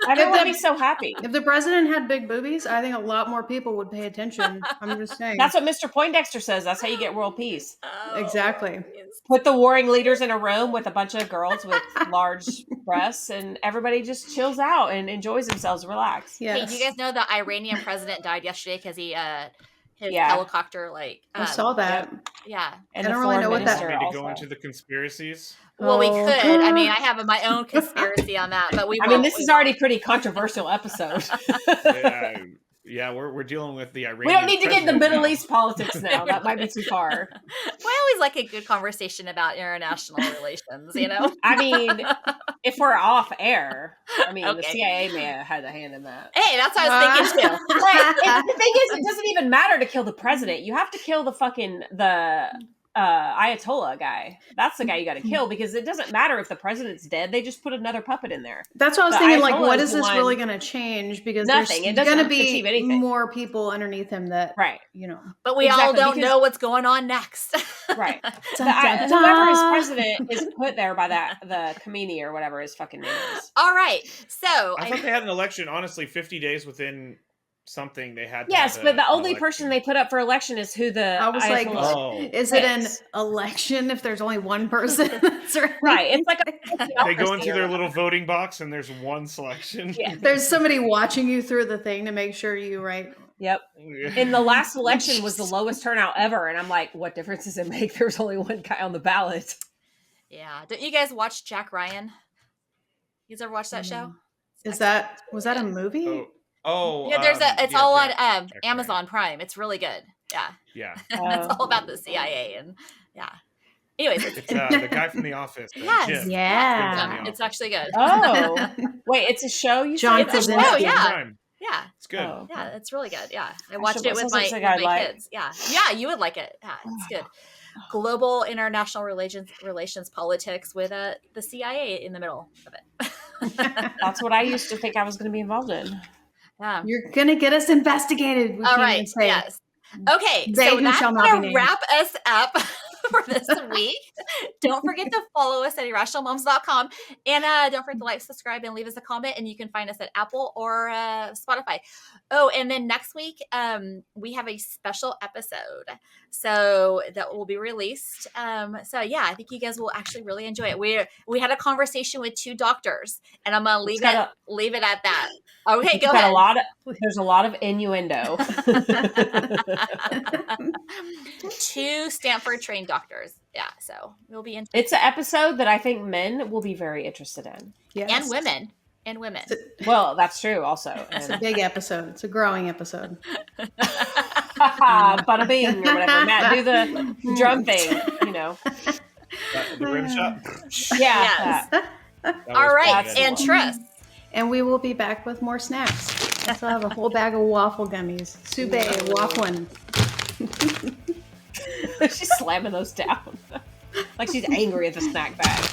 [SPEAKER 3] Everyone would be so happy.
[SPEAKER 2] If the president had big boobies, I think a lot more people would pay attention. I'm just saying.
[SPEAKER 3] That's what Mr. Poindexter says. That's how you get world peace.
[SPEAKER 1] Oh,
[SPEAKER 2] Exactly.
[SPEAKER 1] it's-
[SPEAKER 3] Put the warring leaders in a room with a bunch of girls with large breasts, and everybody just chills out and enjoys themselves and relax.
[SPEAKER 2] Yes.
[SPEAKER 1] Hey, do you guys know the Iranian president died yesterday because he his
[SPEAKER 3] Yeah.
[SPEAKER 1] helicopter
[SPEAKER 2] I saw that.
[SPEAKER 1] yeah.
[SPEAKER 3] And
[SPEAKER 2] I
[SPEAKER 3] the
[SPEAKER 2] don't really
[SPEAKER 3] foreign
[SPEAKER 2] know what that-
[SPEAKER 3] minister
[SPEAKER 4] Want me to go
[SPEAKER 3] also.
[SPEAKER 4] into the conspiracies?
[SPEAKER 1] Well, we
[SPEAKER 2] Oh,
[SPEAKER 1] could. I mean,
[SPEAKER 2] God.
[SPEAKER 1] I have my own conspiracy on that, but we.
[SPEAKER 3] I mean,
[SPEAKER 1] won't.
[SPEAKER 3] this
[SPEAKER 1] We
[SPEAKER 3] is already a pretty controversial episode.
[SPEAKER 4] Yeah, we're dealing with the Iranian.
[SPEAKER 3] We don't need to get into
[SPEAKER 4] president
[SPEAKER 3] Middle
[SPEAKER 4] now.
[SPEAKER 3] East politics now. That might be too far.
[SPEAKER 1] I always like a good conversation about international relations. You know.
[SPEAKER 3] I mean, if we're off air, I mean, the
[SPEAKER 1] Okay.
[SPEAKER 3] CIA may have had a hand in that.
[SPEAKER 1] Hey, that's what I was thinking too.
[SPEAKER 3] Like, the thing is, it doesn't even matter to kill the president. You have to kill the Ayatollah guy. That's the guy you got to kill because it doesn't matter if the president's dead. They just put another puppet in there.
[SPEAKER 2] That's what I was
[SPEAKER 3] The
[SPEAKER 2] thinking. Like,
[SPEAKER 3] Ayatollah
[SPEAKER 2] what
[SPEAKER 3] is
[SPEAKER 2] is
[SPEAKER 3] the
[SPEAKER 2] this
[SPEAKER 3] one-
[SPEAKER 2] really going to change? Because
[SPEAKER 3] Nothing. It
[SPEAKER 2] there's
[SPEAKER 3] doesn't
[SPEAKER 2] going to
[SPEAKER 3] achieve
[SPEAKER 2] be
[SPEAKER 3] anything.
[SPEAKER 2] more people underneath him that,
[SPEAKER 3] Right.
[SPEAKER 2] you know.
[SPEAKER 1] But we all
[SPEAKER 3] Exactly,
[SPEAKER 1] don't
[SPEAKER 3] because-
[SPEAKER 1] know what's going on next.
[SPEAKER 3] Right.
[SPEAKER 2] Dun, dun,
[SPEAKER 3] Whoever is
[SPEAKER 2] dun.
[SPEAKER 3] president is put there by the Khomeini or whatever his fucking name is.
[SPEAKER 1] All right. So
[SPEAKER 4] I thought they had an election. Honestly, 50 days within something they had. to
[SPEAKER 3] Yes,
[SPEAKER 4] have
[SPEAKER 3] but the
[SPEAKER 4] an
[SPEAKER 3] only
[SPEAKER 4] election.
[SPEAKER 3] person they put up for election is who the
[SPEAKER 2] I was like,
[SPEAKER 3] Ayatollah
[SPEAKER 4] Oh.
[SPEAKER 2] is it an
[SPEAKER 3] picks.
[SPEAKER 2] election if there's only one person that's running?
[SPEAKER 3] Right. It's like
[SPEAKER 4] They go into their little voting box and there's one selection.
[SPEAKER 3] Yeah.
[SPEAKER 2] There's somebody watching you through the thing to make sure you write.
[SPEAKER 3] Yep. And the last election was the lowest turnout ever, and I'm like, what difference does it make? There was only one guy on the ballot.
[SPEAKER 1] yeah, don't you guys watch Jack Ryan? You guys ever watch that show?
[SPEAKER 2] Was that a movie?
[SPEAKER 1] Yeah, there's it's
[SPEAKER 4] yeah,
[SPEAKER 1] all
[SPEAKER 4] yeah,
[SPEAKER 1] on
[SPEAKER 4] Jack
[SPEAKER 1] Amazon Prime. It's really good. Yeah,
[SPEAKER 4] Yeah,
[SPEAKER 1] it's all about the CIA and yeah. Anyways,
[SPEAKER 4] it's the guy from The Office.
[SPEAKER 1] Yes.
[SPEAKER 4] Jim.
[SPEAKER 2] Yeah.
[SPEAKER 1] it's actually good.
[SPEAKER 3] Oh, wait, it's a show. You
[SPEAKER 2] John
[SPEAKER 3] said
[SPEAKER 1] It's a
[SPEAKER 2] Krasinski.
[SPEAKER 1] show,
[SPEAKER 4] Amazon
[SPEAKER 1] yeah.
[SPEAKER 4] Prime.
[SPEAKER 1] Yeah,
[SPEAKER 4] It's good.
[SPEAKER 3] Oh.
[SPEAKER 1] yeah, it's really good. Yeah, I
[SPEAKER 3] That
[SPEAKER 1] watched
[SPEAKER 3] show-
[SPEAKER 1] it with
[SPEAKER 3] sounds
[SPEAKER 1] my,
[SPEAKER 3] like
[SPEAKER 1] with
[SPEAKER 3] something
[SPEAKER 1] my
[SPEAKER 3] I'd like.
[SPEAKER 1] kids. Yeah, you would like it. Yeah, it's good. Global international relations politics with the CIA in the middle of it.
[SPEAKER 3] That's what I used to think I was going to be involved in.
[SPEAKER 1] Yeah.
[SPEAKER 2] You're gonna get us investigated. We
[SPEAKER 1] All
[SPEAKER 2] can't
[SPEAKER 1] right.
[SPEAKER 2] even say it.
[SPEAKER 1] Yes. Okay.
[SPEAKER 2] They
[SPEAKER 1] so
[SPEAKER 2] who
[SPEAKER 1] that's
[SPEAKER 2] shall not
[SPEAKER 1] gonna
[SPEAKER 2] be named.
[SPEAKER 1] wrap us up for this week. Don't forget to follow us at irrationalmoms.com. And don't forget to like, subscribe, and leave us a comment. And you can find us at Apple or Spotify. Oh, and then next week, we have a special episode. So that will be released. So yeah, I think you guys will actually really enjoy it. We had a conversation with 2 doctors, and I'm gonna leave it at that. Okay, go ahead.
[SPEAKER 3] There's a lot of innuendo.
[SPEAKER 1] 2 Stanford trained doctors. Yeah, so we'll be in.
[SPEAKER 3] It's an episode that I think men will be very interested in.
[SPEAKER 2] Yes.
[SPEAKER 1] And women. And women.
[SPEAKER 3] Well, that's true also.
[SPEAKER 2] It's a
[SPEAKER 3] And,
[SPEAKER 2] big episode. It's a growing episode.
[SPEAKER 3] bada bing or whatever. Matt, do the drum thing, you know.
[SPEAKER 4] The rim shot.
[SPEAKER 3] Yeah.
[SPEAKER 1] Yes.
[SPEAKER 3] that.
[SPEAKER 4] That was
[SPEAKER 1] All right,
[SPEAKER 4] pretty good.
[SPEAKER 1] and Tris.
[SPEAKER 2] And we will be back with more snacks. I still have a whole bag of waffle gummies. Sube waffling.
[SPEAKER 3] She's slamming those down. Like she's angry at the snack bag.